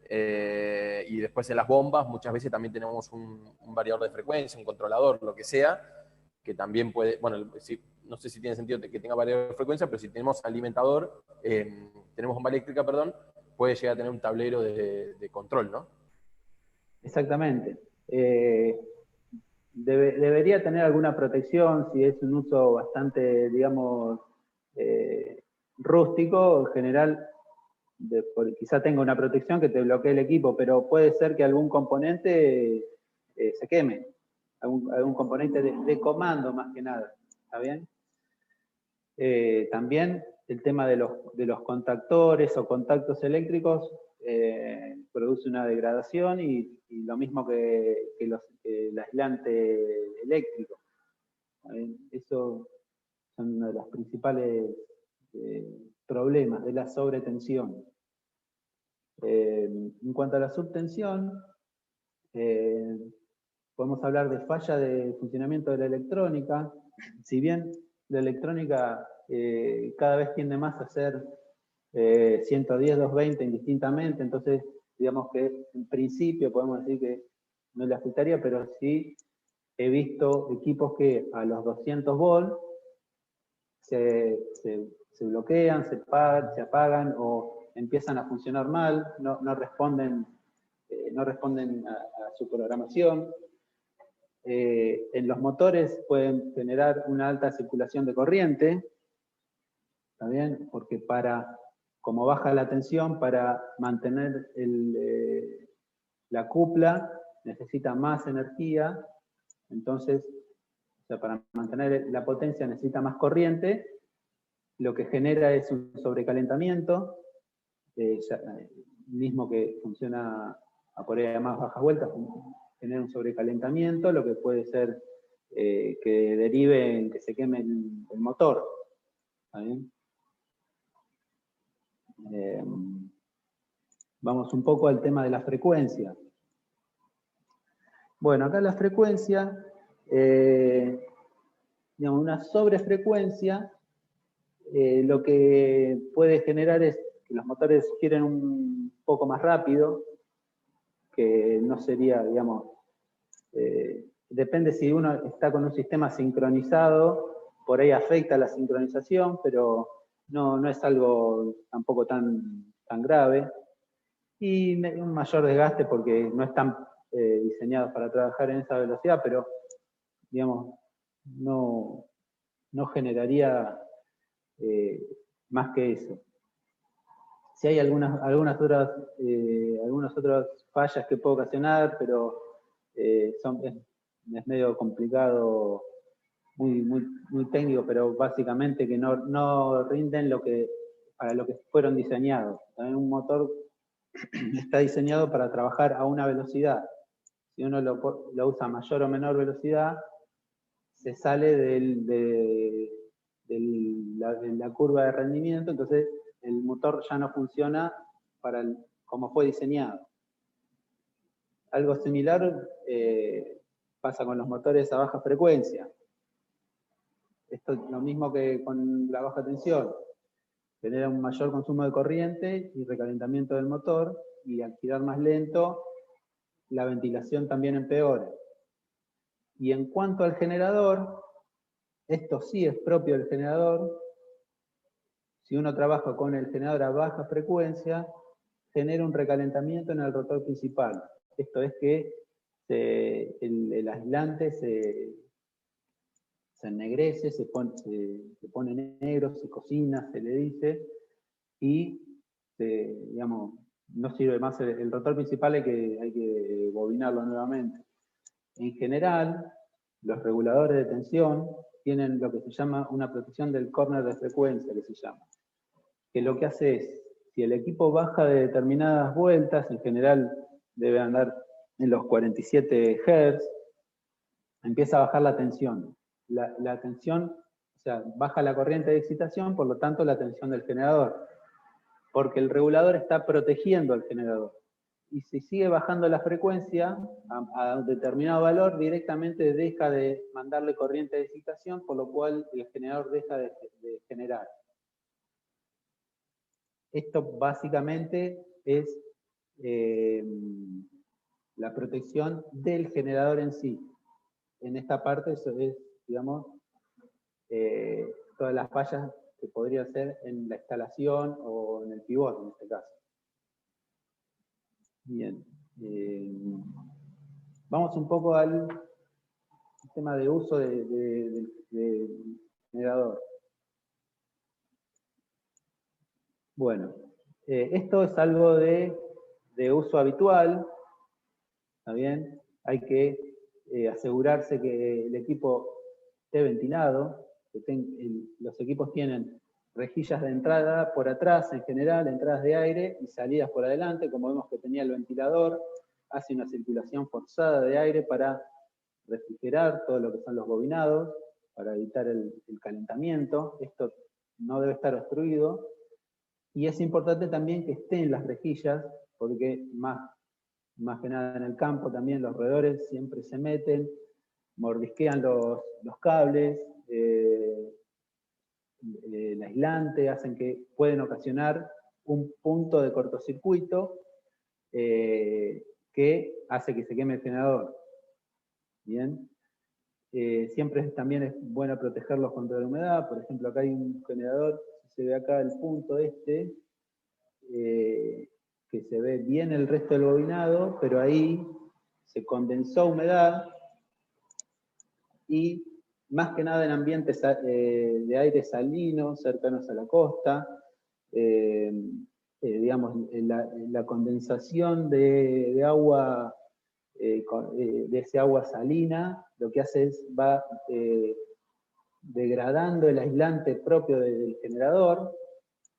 y después en las bombas muchas veces también tenemos un variador de frecuencia, un controlador, lo que sea, que también puede, bueno, no sé si tiene sentido que tenga variador de frecuencia, pero si tenemos alimentador, tenemos bomba eléctrica, perdón, puede llegar a tener un tablero de control, ¿no?
Exactamente. Debería tener alguna protección si es un uso bastante, digamos, rústico. En general, quizá tenga una protección que te bloquee el equipo, pero puede ser que algún componente se queme. Algún componente de comando más que nada. ¿Está bien? También el tema de los contactores o contactos eléctricos produce una degradación y lo mismo que el aislante eléctrico. Eso son uno de los principales problemas de la sobretensión. En cuanto a la subtensión, podemos hablar de falla de funcionamiento de la electrónica. Si bien la electrónica cada vez tiende más a ser 110, 220 indistintamente, entonces digamos que en principio podemos decir que no le afectaría, pero sí he visto equipos que a los 200 volts se bloquean, se apagan o empiezan a funcionar mal, no responden a su programación. En los motores pueden generar una alta circulación de corriente, ¿está bien? Porque como baja la tensión, para mantener la cupla necesita más energía, entonces, o sea, para mantener la potencia necesita más corriente, lo que genera es un sobrecalentamiento, mismo que funciona a por ahí a más bajas vueltas, genera un sobrecalentamiento, lo que puede ser que derive en que se queme el motor. ¿Está bien? Vamos un poco al tema de la frecuencia. Bueno, acá la frecuencia, digamos, una sobrefrecuencia, lo que puede generar es que los motores giren un poco más rápido, que no sería, digamos, depende si uno está con un sistema sincronizado, por ahí afecta la sincronización, pero no es algo tampoco tan grave. Y un mayor desgaste porque no están diseñados para trabajar en esa velocidad, pero, digamos, no generaría más que eso. Si hay algunas otras fallas que puede ocasionar, pero es medio complicado, muy técnico, pero básicamente que no rinden para lo que fueron diseñados. También un motor está diseñado para trabajar a una velocidad. Si uno lo usa a mayor o menor velocidad, se sale de la curva de rendimiento, entonces el motor ya no funciona como fue diseñado. Algo similar pasa con los motores a baja frecuencia. Esto es lo mismo que con la baja tensión. Genera un mayor consumo de corriente y recalentamiento del motor, y al girar más lento, la ventilación también empeora. Y en cuanto al generador, esto sí es propio del generador. Si uno trabaja con el generador a baja frecuencia, genera un recalentamiento en el rotor principal. Esto es que el aislante se ennegrece, se pone negro, se cocina, se le dice, y digamos, no sirve más el rotor principal, hay que bobinarlo nuevamente. En general, los reguladores de tensión tienen lo que se llama una protección del corner de frecuencia, que lo que hace es, si el equipo baja de determinadas vueltas, en general debe andar en los 47 Hz, empieza a bajar la tensión. La tensión, o sea, baja la corriente de excitación, por lo tanto la tensión del generador, porque el regulador está protegiendo al generador. Y si sigue bajando la frecuencia a un determinado valor, directamente deja de mandarle corriente de excitación, por lo cual el generador deja de generar. Esto básicamente es la protección del generador en sí. En esta parte eso es, digamos, todas las fallas que podría ser en la instalación o en el pivot en este caso. Bien. Vamos un poco al tema de uso del generador. Bueno, esto es algo de uso habitual, ¿está bien? Hay que asegurarse que el equipo esté ventilado, los equipos tienen rejillas de entrada por atrás en general, entradas de aire, y salidas por adelante, como vemos que tenía el ventilador, hace una circulación forzada de aire para refrigerar todo lo que son los bobinados, para evitar el calentamiento. Esto no debe estar obstruido. Y es importante también que estén las rejillas, porque más que nada en el campo también los roedores siempre se meten, mordisquean los cables, el aislante, hacen que pueden ocasionar un punto de cortocircuito que hace que se queme el generador. Bien. Siempre también es bueno protegerlos contra la humedad. Por ejemplo, acá hay un generador, se ve acá el punto que se ve bien el resto del bobinado, pero ahí se condensó humedad y más que nada en ambientes de aire salino, cercanos a la costa, digamos, la condensación de agua, de ese agua salina, lo que hace es va degradando el aislante propio del generador,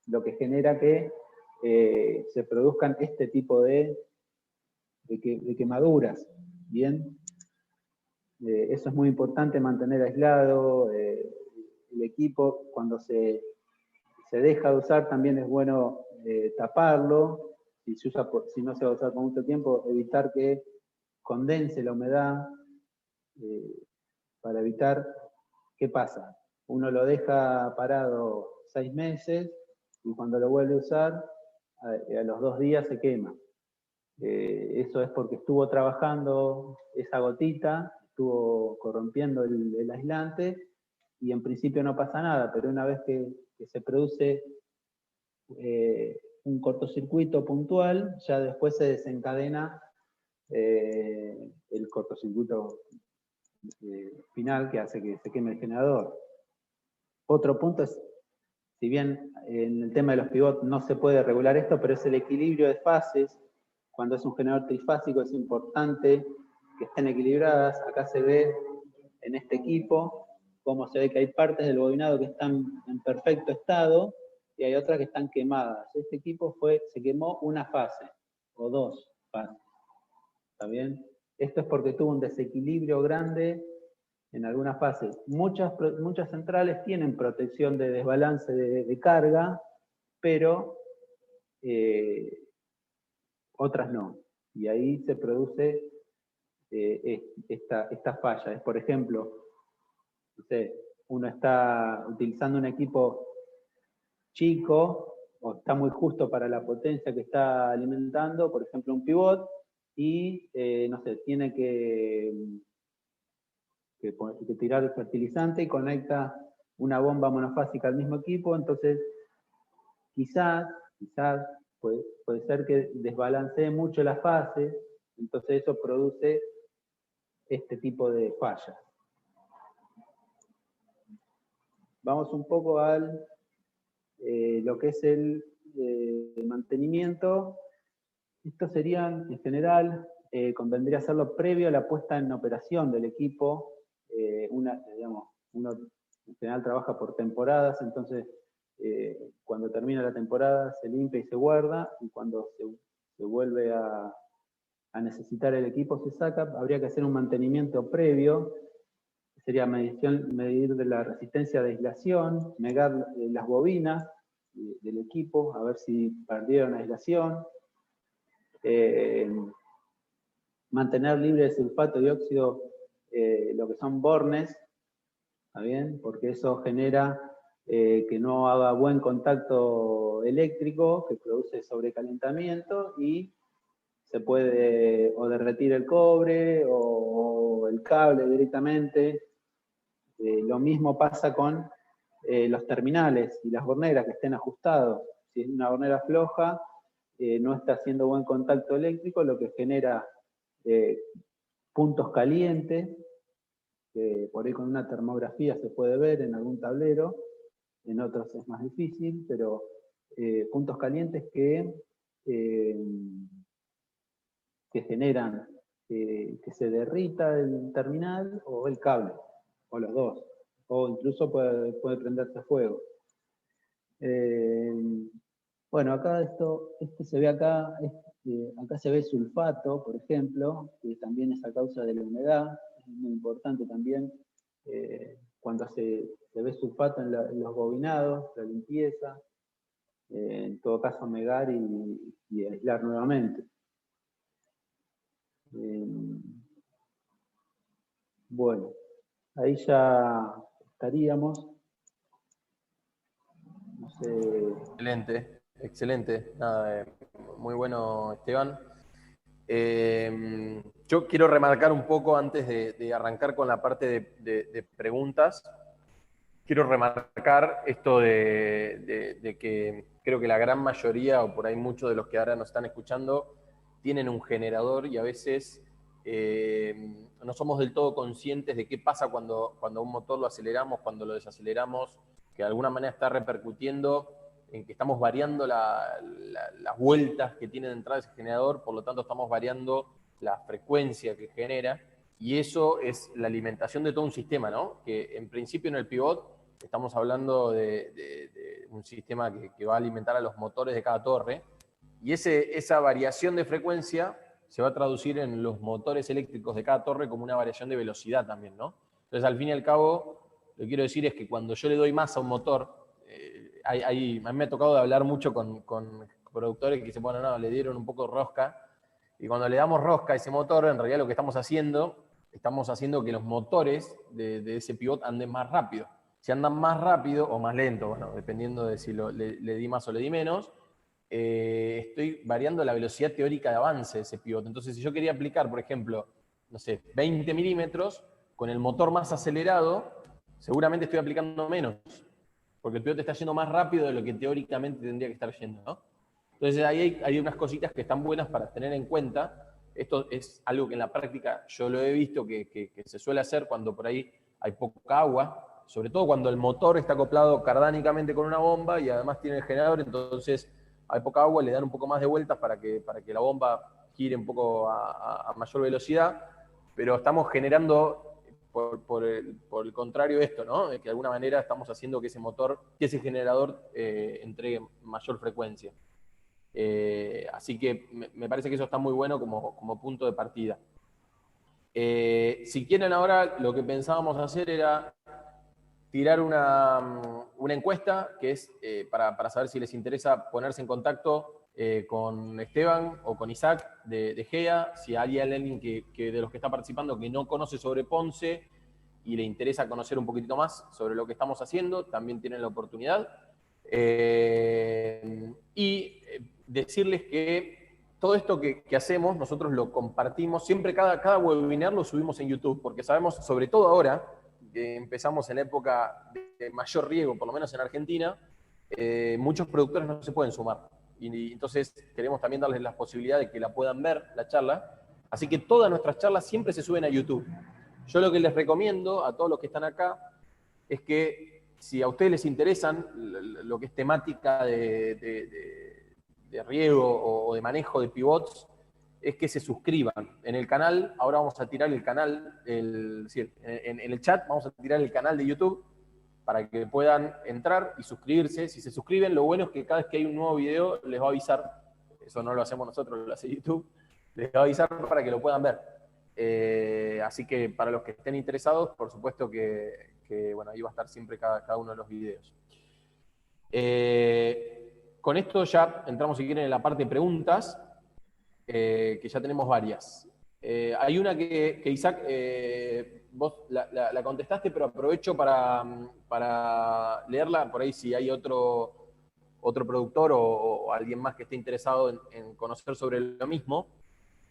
lo que genera que se produzcan este tipo de quemaduras. Bien, eso es muy importante, mantener aislado el equipo. Cuando se deja de usar también es bueno taparlo. Si no se va a usar por mucho tiempo, evitar que condense la humedad, para evitar, ¿qué pasa? Uno lo deja parado 6 meses y cuando lo vuelve a usar, a los 2 días se quema. Eso es porque estuvo trabajando esa gotita, estuvo corrompiendo el aislante y en principio no pasa nada, pero una vez que se produce un cortocircuito puntual, ya después se desencadena el cortocircuito final que hace que se queme el generador. Otro punto es, si bien en el tema de los pivots no se puede regular esto, pero es el equilibrio de fases. Cuando es un generador trifásico es importante que estén equilibradas. Acá se ve en este equipo cómo se ve que hay partes del bobinado que están en perfecto estado y hay otras que están quemadas. Este equipo se quemó una fase o 2 fases. ¿Está bien? Esto es porque tuvo un desequilibrio grande en algunas fases. Muchas centrales tienen protección de desbalance de carga, pero otras no. Y ahí se produce esta falla. Es, por ejemplo, no sé, uno está utilizando un equipo chico o está muy justo para la potencia que está alimentando, por ejemplo un pivot, y no sé, tiene que tirar el fertilizante y conecta una bomba monofásica al mismo equipo, entonces quizás puede ser que desbalancee mucho las fases, entonces eso produce este tipo de fallas. Vamos un poco al lo que es el mantenimiento. Esto sería, en general, convendría hacerlo previo a la puesta en operación del equipo. Digamos, uno en general trabaja por temporadas, entonces cuando termina la temporada se limpia y se guarda, y cuando se vuelve a necesitar el equipo se saca. Habría que hacer un mantenimiento previo, sería medir de la resistencia de aislación, medir las bobinas del equipo, a ver si perdieron aislación, mantener libre de sulfato de dióxido lo que son bornes, ¿está bien? Porque eso genera que no haga buen contacto eléctrico, que produce sobrecalentamiento y se puede o derretir el cobre o el cable directamente. Lo mismo pasa con los terminales y las borneras que estén ajustados. Si es una bornera floja, no está haciendo buen contacto eléctrico, lo que genera puntos calientes, que por ahí con una termografía se puede ver en algún tablero, en otros es más difícil, pero puntos calientes que generan que se derrita el terminal o el cable, o los dos, o incluso puede prenderse fuego. Bueno, acá se ve acá se ve sulfato, por ejemplo, que también es a causa de la humedad. Es muy importante también cuando se ve sulfato en los bobinados, la limpieza. en todo caso negar y aislar nuevamente. Bueno, ahí ya estaríamos. No sé.
Excelente, excelente. Nada, muy bueno, Esteban. Yo quiero remarcar un poco antes de arrancar con la parte de preguntas. Quiero remarcar esto de que creo que la gran mayoría, o por ahí muchos de los que ahora nos están escuchando, tienen un generador y a veces no somos del todo conscientes de qué pasa cuando un motor lo aceleramos, cuando lo desaceleramos, que de alguna manera está repercutiendo en que estamos variando las vueltas que tiene de entrada ese generador, por lo tanto estamos variando la frecuencia que genera, y eso es la alimentación de todo un sistema, ¿no? Que en principio en el pivot estamos hablando de un sistema que va a alimentar a los motores de cada torre, y esa variación de frecuencia se va a traducir en los motores eléctricos de cada torre como una variación de velocidad también, ¿no? Entonces, al fin y al cabo, lo que quiero decir es que cuando yo le doy más a un motor, a mí me ha tocado de hablar mucho con productores que dicen, bueno, no, le dieron un poco rosca, y cuando le damos rosca a ese motor, en realidad lo que estamos haciendo que los motores de ese pivot anden más rápido. Si andan más rápido o más lento, bueno, dependiendo de si le di más o le di menos, estoy variando la velocidad teórica de avance de ese pivot. Entonces, si yo quería aplicar, por ejemplo, no sé, 20 milímetros, con el motor más acelerado, seguramente estoy aplicando menos, porque el pivot está yendo más rápido de lo que teóricamente tendría que estar yendo, ¿no? Entonces, ahí hay unas cositas que están buenas para tener en cuenta. Esto es algo que en la práctica yo lo he visto que se suele hacer cuando por ahí hay poca agua, sobre todo cuando el motor está acoplado cardánicamente con una bomba y además tiene el generador, entonces hay poca agua, le dan un poco más de vueltas para que la bomba gire un poco a mayor velocidad, pero estamos generando por el contrario esto, ¿no? De que de alguna manera estamos haciendo que ese generador entregue mayor frecuencia. Así que me parece que eso está muy bueno como punto de partida. Si quieren ahora, lo que pensábamos hacer era tirar una encuesta que es para saber si les interesa ponerse en contacto con Esteban o con Isaac de GEA, si hay alguien que de los que está participando que no conoce sobre Ponce y le interesa conocer un poquitito más sobre lo que estamos haciendo, también tienen la oportunidad. Y decirles que todo esto que hacemos, nosotros lo compartimos, siempre cada webinar lo subimos en YouTube, porque sabemos, sobre todo ahora, que empezamos en época de mayor riego, por lo menos en Argentina, muchos productores no se pueden sumar. Y entonces queremos también darles la posibilidad de que la puedan ver, la charla. Así que todas nuestras charlas siempre se suben a YouTube. Yo lo que les recomiendo a todos los que están acá es que si a ustedes les interesan lo que es temática de riego o de manejo de pivots, es que se suscriban. En el canal, ahora vamos a tirar el canal, en el chat vamos a tirar el canal de YouTube para que puedan entrar y suscribirse. Si se suscriben, lo bueno es que cada vez que hay un nuevo video les va a avisar. Eso no lo hacemos nosotros, lo hace YouTube. Les va a avisar para que lo puedan ver. Así que para los que estén interesados, por supuesto que bueno, ahí va a estar siempre cada uno de los videos. Con esto ya entramos, si quieren, en la parte de preguntas, que ya tenemos varias. Hay una que Isaac, vos la contestaste, pero aprovecho para leerla, por ahí si hay otro productor o alguien más que esté interesado en conocer sobre lo mismo.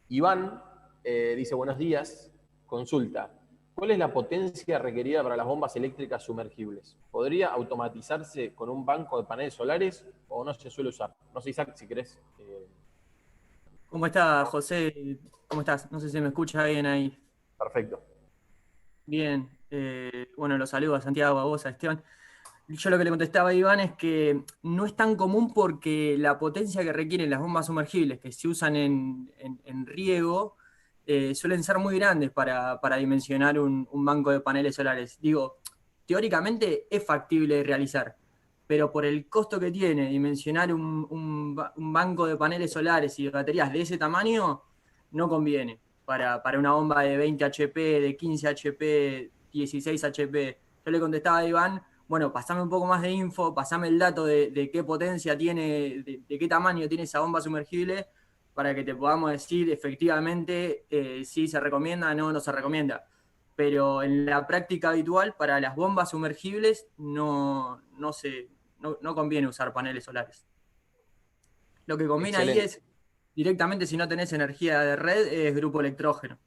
Iván dice, buenos días, consulta. ¿Cuál es la potencia requerida para las bombas eléctricas sumergibles? ¿Podría automatizarse con un banco de paneles solares o no se suele usar? No sé, Isaac, si querés.
¿Cómo estás, José? ¿Cómo estás? No sé si me escucha bien ahí.
Perfecto.
Bien. Bueno, los saludo a Santiago, a vos, a Esteban. Yo lo que le contestaba a Iván es que no es tan común porque la potencia que requieren las bombas sumergibles que se usan en riego suelen ser muy grandes para dimensionar un banco de paneles solares. Digo, teóricamente es factible de realizar, pero por el costo que tiene dimensionar un banco de paneles solares y de baterías de ese tamaño, no conviene para una bomba de 20 HP, de 15 HP, 16 HP. Yo le contestaba a Iván, bueno, pasame un poco más de info, pasame el dato de qué potencia tiene, de qué tamaño tiene esa bomba sumergible, para que te podamos decir efectivamente si se recomienda o no se recomienda. Pero en la práctica habitual, para las bombas sumergibles, no conviene usar paneles solares. Lo que conviene ahí
Excelente.
es, directamente, si no tenés energía de red, es grupo electrógeno.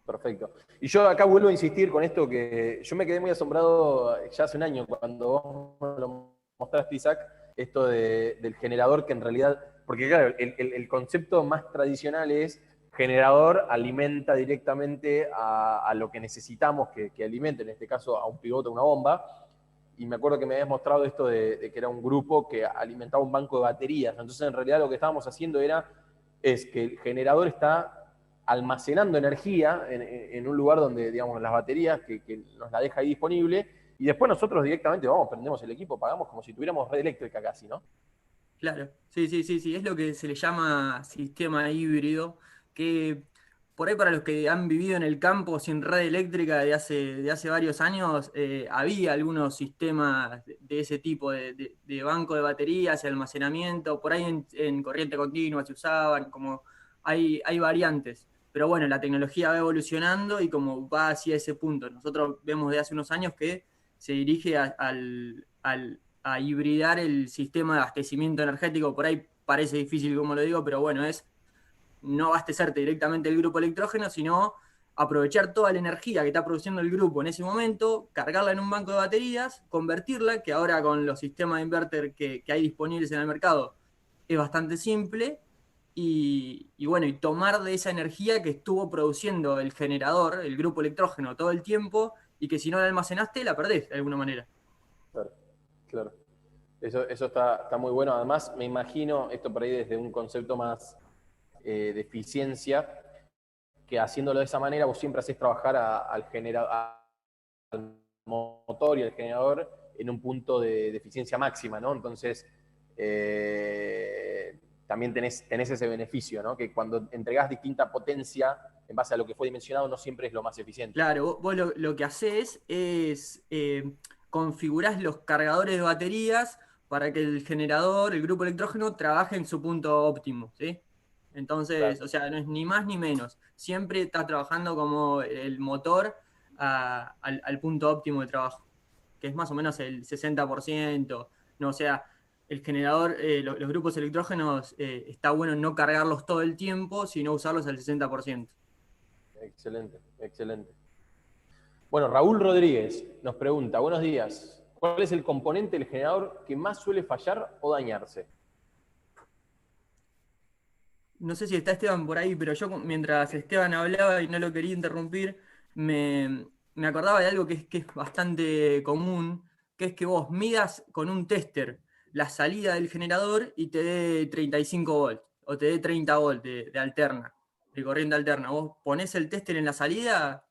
Perfecto. Y yo acá vuelvo a insistir con esto que yo me quedé muy asombrado ya hace un año cuando vos me lo mostraste, Isaac, esto del generador que en realidad, porque claro, el concepto más tradicional es generador alimenta directamente a lo que necesitamos que alimente, en este caso a un pivote, a una bomba, y me acuerdo que me habías mostrado esto de que era un grupo que alimentaba un banco de baterías, entonces en realidad lo que estábamos haciendo es que el generador está almacenando energía en un lugar donde, digamos, las baterías, que nos la deja ahí disponible, y después nosotros directamente vamos, prendemos el equipo, pagamos como si tuviéramos red eléctrica casi, ¿no?
Claro, sí, sí, sí, sí, es lo que se le llama sistema híbrido, que por ahí, para los que han vivido en el campo sin red eléctrica de hace varios años, había algunos sistemas de ese tipo, de banco de baterías y almacenamiento, por ahí en corriente continua se usaban, como hay variantes. Pero bueno, la tecnología va evolucionando y como va hacia ese punto. Nosotros vemos de hace unos años que se dirige a hibridar el sistema de abastecimiento energético. Por ahí parece difícil como lo digo, pero bueno, es no abastecerte directamente el grupo electrógeno, sino aprovechar toda la energía que está produciendo el grupo en ese momento, cargarla en un banco de baterías, convertirla, que ahora con los sistemas de inverter que hay disponibles en el mercado es bastante simple, y bueno, y tomar de esa energía que estuvo produciendo el generador, el grupo electrógeno, todo el tiempo, y que si no la almacenaste, la perdés de alguna manera.
Claro, claro. Eso está muy bueno. Además, me imagino, esto por ahí desde un concepto más de eficiencia, que haciéndolo de esa manera vos siempre haces trabajar al al motor y al generador en un punto de eficiencia máxima, ¿no? Entonces, también tenés ese beneficio, ¿no? Que cuando entregás distinta potencia en base a lo que fue dimensionado, no siempre es lo más eficiente.
Claro, vos lo que hacés es configurás los cargadores de baterías para que el generador, el grupo electrógeno, trabaje en su punto óptimo, ¿sí?
Claro.
Entonces, o sea, no es ni más ni menos. Siempre está trabajando como el motor al punto óptimo de trabajo, que es más o menos el 60%. No, o sea, el generador, los grupos electrógenos, está bueno no cargarlos todo el tiempo, sino usarlos al 60%.
Excelente, excelente. Bueno, Raúl Rodríguez nos pregunta, buenos días, ¿cuál es el componente del generador que más suele fallar o dañarse?
No sé si está Esteban por ahí, pero yo mientras Esteban hablaba y no lo quería interrumpir, me acordaba de algo que es bastante común, que es que vos midas con un tester la salida del generador y te dé 35 volts o te dé 30 volts de alterna, de corriente alterna. Vos ponés el tester en la salida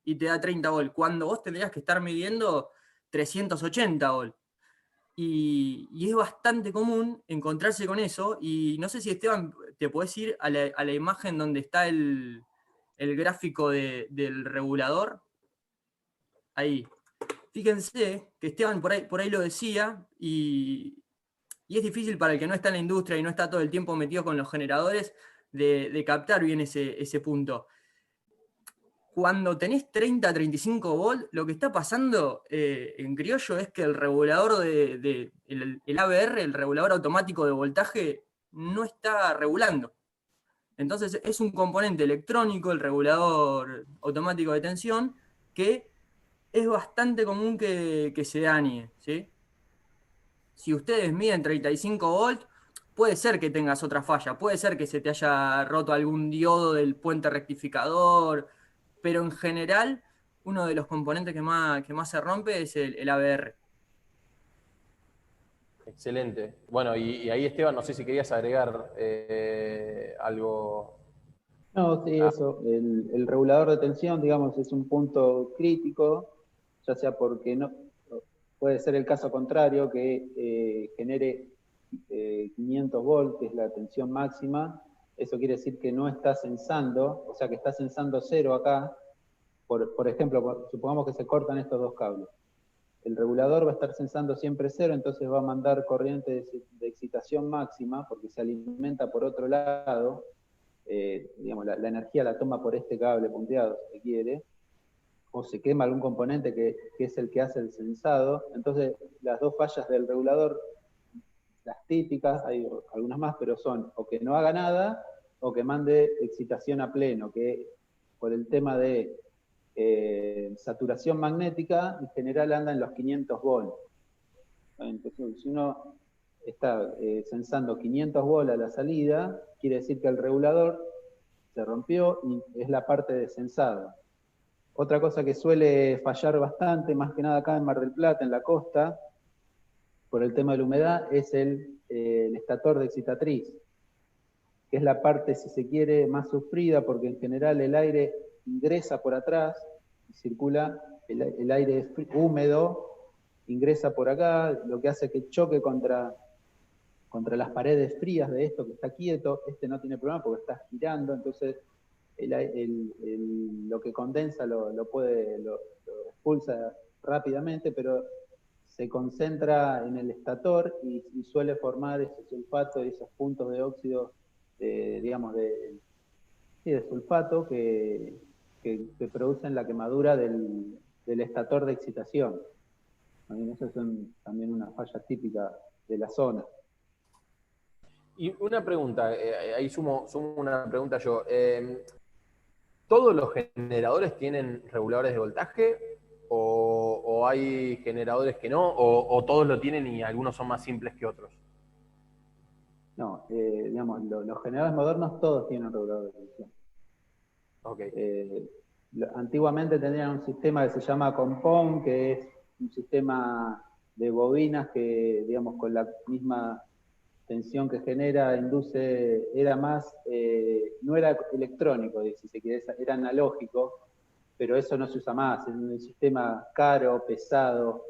y te da 30 volts, cuando vos tendrías que estar midiendo 380 volts. Y es bastante común encontrarse con eso. Y no sé si, Esteban, te podés ir a la imagen donde está el gráfico del regulador. Ahí. Fíjense que Esteban por ahí lo decía, y es difícil para el que no está en la industria y no está todo el tiempo metido con los generadores de captar bien ese punto. Cuando tenés 30, 35 volts, lo que está pasando en criollo es que el regulador el ABR, el regulador automático de voltaje, no está regulando. Entonces es un componente electrónico, el regulador automático de tensión, que es bastante común que se dañe, ¿sí? Si ustedes miden 35 volts, puede ser que tengas otra falla, puede ser que se te haya roto algún diodo del puente rectificador, pero en general uno de los componentes que más se rompe es el ABR.
Excelente. Bueno, y ahí Esteban, no sé si querías agregar algo.
No, sí,
Ah,
eso. El regulador de tensión, digamos, es un punto crítico, ya sea porque no puede ser el caso contrario, que genere 500 volts, que es la tensión máxima. Eso quiere decir que no está sensando, o sea que está sensando cero acá. Por ejemplo, supongamos que se cortan estos dos cables. el regulador va a estar sensando siempre 0, entonces va a mandar corriente de excitación máxima, porque se alimenta por otro lado, digamos, la energía la toma por este cable punteado, si se quiere, o se quema algún componente que es el que hace el sensado. Entonces, las dos fallas del regulador, las típicas, hay algunas más, pero son o que no haga nada, o que mande excitación a pleno, que por el tema de saturación magnética, en general anda en los 500 volts. Entonces, si uno está sensando 500 volts a la salida, quiere decir que el regulador se rompió y es la parte de sensado. Otra cosa que suele fallar bastante, más que nada acá en Mar del Plata, en la costa, por el tema de la humedad, es el estator de excitatriz, que es la parte, si se quiere, más sufrida, porque en general el aire ingresa por atrás, y circula, el aire húmedo, ingresa por acá, lo que hace que choque contra las paredes frías de esto que está quieto. Este no tiene problema porque está girando, entonces lo que condensa lo expulsa rápidamente, pero se concentra en el estator y suele formar ese sulfato y esos puntos de óxido, digamos, de sulfato que producen la quemadura del estator de excitación. Eso es también una falla típica de la zona.
Y una pregunta, ahí sumo una pregunta yo. ¿Todos los generadores tienen reguladores de voltaje? ¿O hay generadores que no? ¿O todos lo tienen y algunos son más simples que otros?
No, digamos, los generadores modernos todos tienen regulador de tensión.
Okay.
Antiguamente tendrían un sistema que se llama compound, que es un sistema de bobinas que, digamos, con la misma tensión que genera, induce, era más, no era electrónico, si se quiere, era analógico, pero eso no se usa más, es un sistema caro, pesado.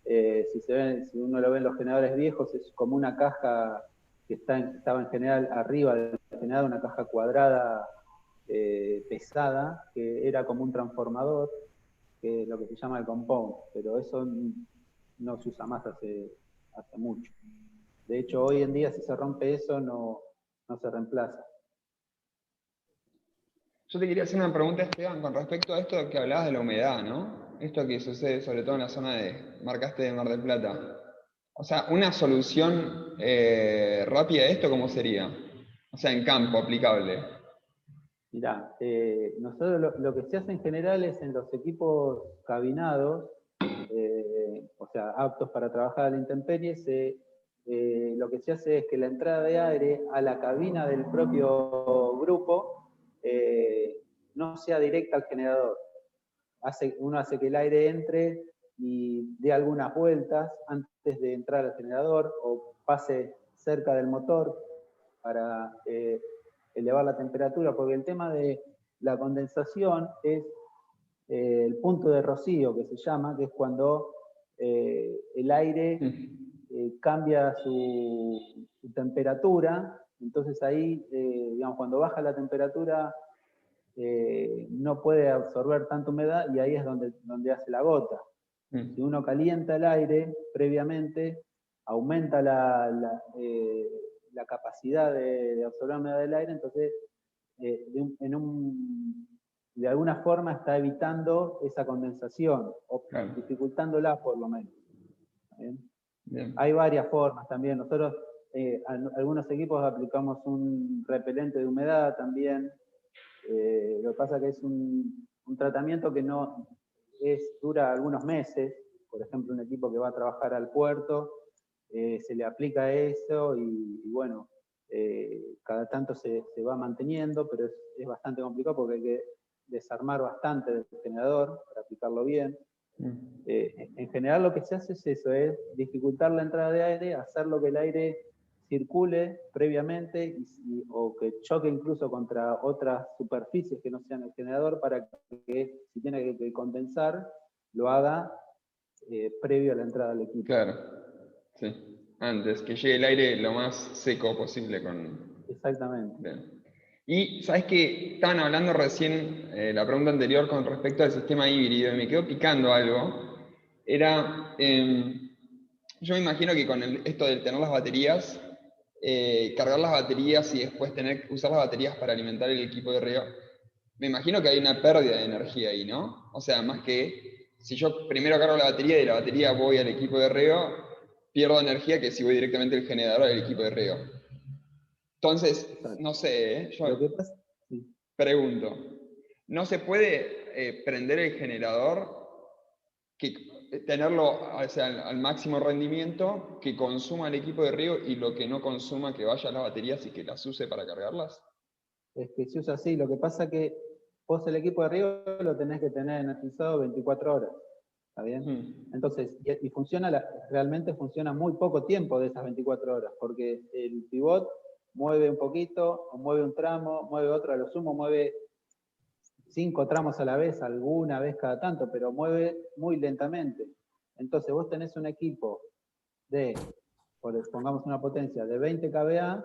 Si uno lo ve en los generadores viejos, es como una caja que estaba en general arriba del generador, una caja cuadrada pesada, que era como un transformador, que es lo que se llama el compound, pero eso no se usa más hace mucho. De hecho, hoy en día, si se rompe eso, no se reemplaza.
Yo te quería hacer una pregunta, Esteban, con respecto a esto que hablabas de la humedad, ¿no? Esto que sucede sobre todo en la zona marcaste de Mar del Plata. O sea, una solución rápida de esto, ¿cómo sería? O sea, en campo, aplicable.
Mirá, nosotros lo que se hace en general es en los equipos cabinados, o sea, aptos para trabajar a la intemperie, lo que se hace es que la entrada de aire a la cabina del propio grupo no sea directa al generador. Uno hace que el aire entre y dé algunas vueltas antes de entrar al generador, o pase cerca del motor para elevar la temperatura, porque el tema de la condensación es el punto de rocío, que se llama, que es cuando el aire cambia su temperatura. Entonces ahí, digamos, cuando baja la temperatura, no puede absorber tanta humedad y ahí es donde hace la gota. Si uno calienta el aire previamente, aumenta la capacidad de absorber humedad del aire, entonces de alguna forma está evitando esa condensación, o dificultándola por lo menos. Bien. Hay varias formas también. Nosotros, algunos equipos aplicamos un repelente de humedad también. Lo que pasa es que es un tratamiento que dura algunos meses. Por ejemplo, un equipo que va a trabajar al puerto, se le aplica eso y bueno, cada tanto se va manteniendo, pero es bastante complicado porque hay que desarmar bastante del generador para aplicarlo bien. En general lo que se hace es eso, es dificultar la entrada de aire, hacer lo que el aire circule previamente o que choque incluso contra otras superficies que no sean el generador, para que si tiene que condensar, lo haga previo a la entrada del equipo.
Claro, sí. Antes, que llegue el aire lo más seco posible con...
Exactamente.
Bien. Y, ¿sabes qué? Estaban hablando recién, la pregunta anterior con respecto al sistema híbrido, y me quedó picando algo. Era, yo me imagino que con esto de tener las baterías, cargar las baterías y después tener que usar las baterías para alimentar el equipo de riego, me imagino que hay una pérdida de energía ahí, ¿no? O sea, más que si yo primero cargo la batería y de la batería voy al equipo de riego, pierdo energía que si voy directamente al generador del equipo de riego. Entonces, no sé, yo
Lo que pasa, sí.
pregunto, ¿no se puede prender el generador, tenerlo, o sea, al máximo rendimiento, que consuma el equipo de riego y lo que no consuma que vaya a las baterías y que las use para cargarlas?
Es que se usa así. Lo que pasa que vos el equipo de riego lo tenés que tener energizado 24 horas. ¿Está bien? Entonces, y funciona, realmente funciona muy poco tiempo de esas 24 horas, porque el pivot mueve un poquito, o mueve un tramo, mueve otro, a lo sumo mueve 5 tramos a la vez, alguna vez cada tanto, pero mueve muy lentamente. Entonces vos tenés un equipo de, pongamos una potencia de 20 kVA,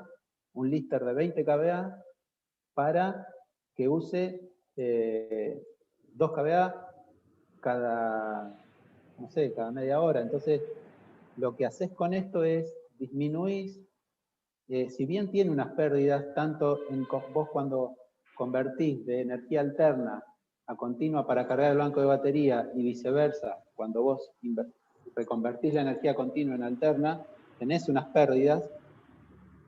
un lister de 20 kVA, para que use 2 kVA cada, no sé, cada media hora. Entonces, lo que haces con esto es disminuir, si bien tiene unas pérdidas, tanto en vos cuando convertís de energía alterna a continua para cargar el banco de batería y viceversa, cuando vos reconvertís la energía continua en alterna, tenés unas pérdidas,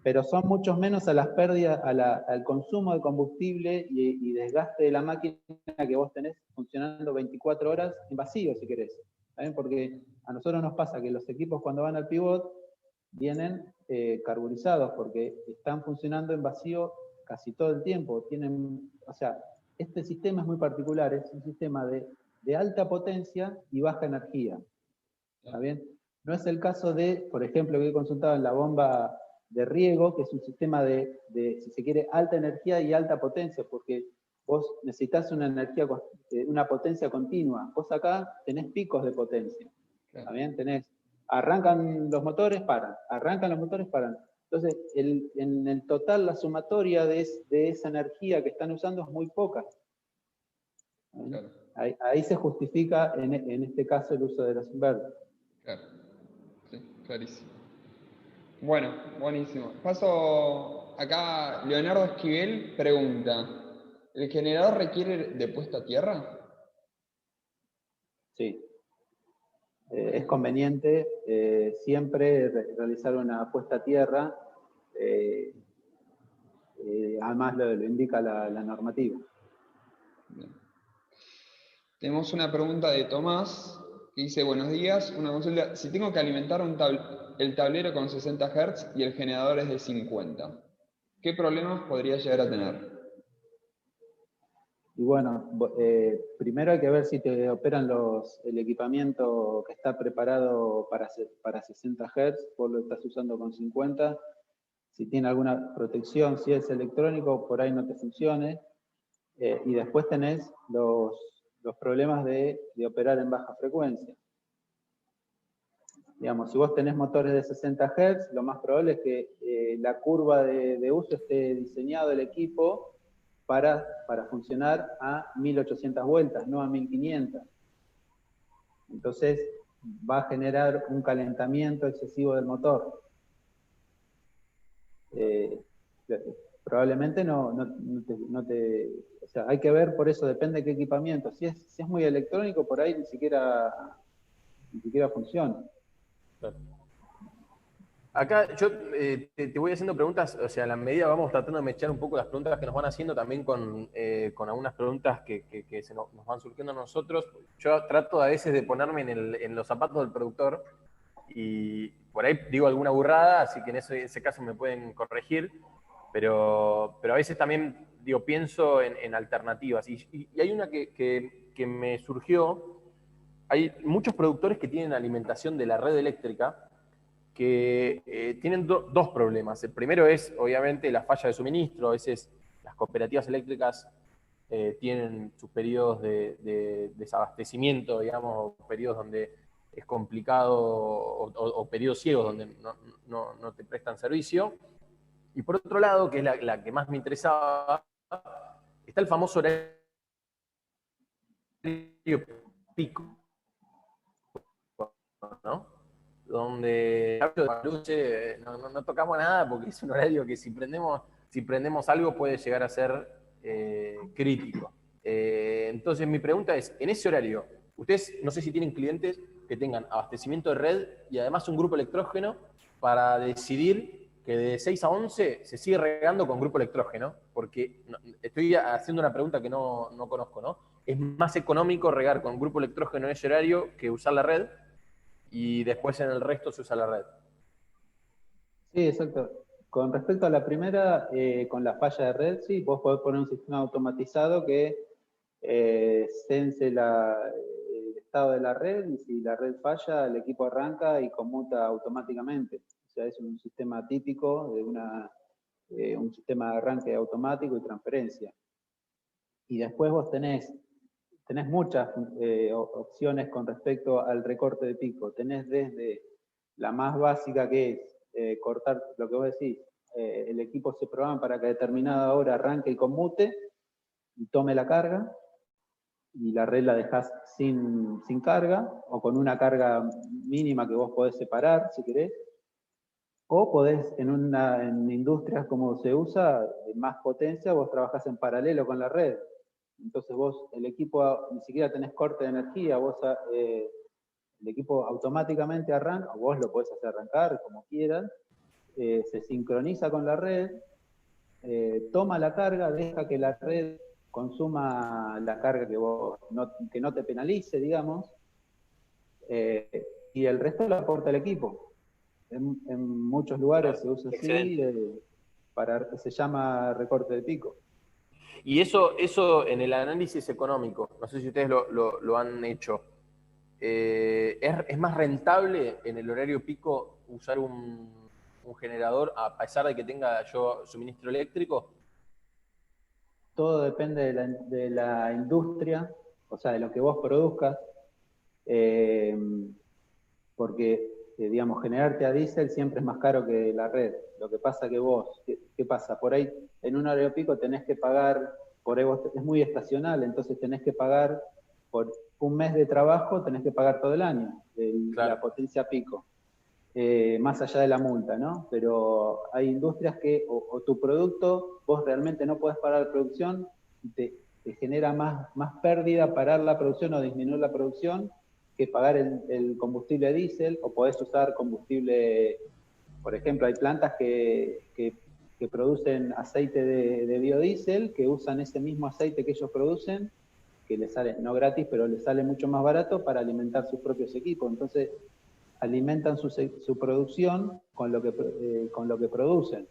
pero son mucho menos a las pérdidas, al consumo de combustible y desgaste de la máquina que vos tenés funcionando 24 horas en vacío, si querés. ¿Saben? Porque a nosotros nos pasa que los equipos cuando van al pivot vienen carburizados porque están funcionando en vacío casi todo el tiempo. O sea, este sistema es muy particular, es un sistema de alta potencia y baja energía. ¿Está bien? No es el caso de, por ejemplo, que he consultado en la bomba de riego, que es un sistema de, si se quiere, alta energía y alta potencia, porque vos necesitas una energía, una potencia continua. Vos acá tenés picos de potencia. ¿Está bien? Arrancan los motores, paran. Arrancan los motores, paran. Entonces, en el total, la sumatoria de esa energía que están usando es muy poca. Claro. Ahí se justifica, en este caso, el uso de los inverters.
Claro, sí, clarísimo. Bueno, buenísimo. Paso acá, Leonardo Esquivel pregunta, ¿el generador requiere de puesta a tierra?
Sí. Es conveniente siempre realizar una puesta a tierra, además lo indica la normativa.
Bien. Tenemos una pregunta de Tomás, que dice, buenos días, una consulta, si tengo que alimentar el tablero con 60 Hz y el generador es de 50, ¿qué problemas podría llegar a tener?
Y bueno, primero hay que ver si te operan el equipamiento que está preparado para 60 Hz, vos lo estás usando con 50, si tiene alguna protección, si es electrónico, por ahí no te funcione, y después tenés los problemas de operar en baja frecuencia. Digamos, si vos tenés motores de 60 Hz, lo más probable es que la curva de uso esté diseñado el equipo para funcionar a 1800 vueltas, no a 1500. Entonces va a generar un calentamiento excesivo del motor. Probablemente no te... O sea, hay que ver, por eso depende de qué equipamiento. Si es muy electrónico, por ahí ni siquiera funciona.
Claro. Acá yo te voy haciendo preguntas, o sea, a la medida vamos tratando de mechar un poco las preguntas que nos van haciendo también con algunas preguntas que nos van surgiendo a nosotros. Yo trato a veces de ponerme en los zapatos del productor y por ahí digo alguna burrada, así que en ese caso me pueden corregir, pero a veces también pienso en alternativas. Y hay una que me surgió, hay muchos productores que tienen alimentación de la red eléctrica que tienen dos problemas. El primero es, obviamente, la falla de suministro. A veces las cooperativas eléctricas tienen sus periodos de desabastecimiento, digamos, o periodos donde es complicado, o periodos ciegos donde no te prestan servicio. Y por otro lado, que es la que más me interesaba, está el famoso horario pico. donde hablo de luces, no tocamos nada porque es un horario que si prendemos algo puede llegar a ser crítico. Entonces mi pregunta es, en ese horario, ustedes no sé si tienen clientes que tengan abastecimiento de red y además un grupo electrógeno para decidir que de 6 a 11 se sigue regando con grupo electrógeno, porque estoy haciendo una pregunta que no conozco, ¿no? ¿Es más económico regar con grupo electrógeno en ese horario que usar la red y después en el resto se usa la red?
Sí, exacto. Con respecto a la primera, con la falla de red, sí, vos podés poner un sistema automatizado que sense el estado de la red y si la red falla, el equipo arranca y conmuta automáticamente. O sea, es un sistema típico de un sistema de arranque automático y transferencia. Y después vos tenés muchas opciones con respecto al recorte de pico. Tenés desde la más básica que es cortar lo que vos decís, el equipo se programa para que a determinada hora arranque y conmute y tome la carga, y la red la dejás sin carga, o con una carga mínima que vos podés separar, si querés, o podés, en industrias como se usa, de más potencia, vos trabajás en paralelo con la red. Entonces vos, el equipo, ni siquiera tenés corte de energía, el equipo automáticamente arranca, o vos lo podés hacer arrancar como quieras, se sincroniza con la red, toma la carga, deja que la red consuma la carga que no te penalice, digamos, y el resto lo aporta el equipo. En muchos lugares se usa así, se llama recorte de pico.
Y eso en el análisis económico, no sé si ustedes lo han hecho, ¿es más rentable en el horario pico usar un generador a pesar de que tenga yo suministro eléctrico?
Todo depende de la industria, o sea, de lo que vos produzcas, porque, digamos, generarte a diésel siempre es más caro que la red. Lo que pasa que vos, ¿qué pasa? Por ahí, en un horario pico tenés que pagar, por ahí es muy estacional, entonces tenés que pagar por un mes de trabajo, tenés que pagar todo el año,
Claro.
la potencia pico. Más allá de la multa, ¿no? Pero hay industrias que o tu producto, vos realmente no podés parar la producción, y te genera más pérdida parar la producción o disminuir la producción que pagar el combustible diésel, o podés usar combustible, por ejemplo, hay plantas que producen aceite de biodiesel, que usan ese mismo aceite que ellos producen, que les sale, no gratis, pero les sale mucho más barato para alimentar sus propios equipos. Entonces, alimentan su producción con lo que producen.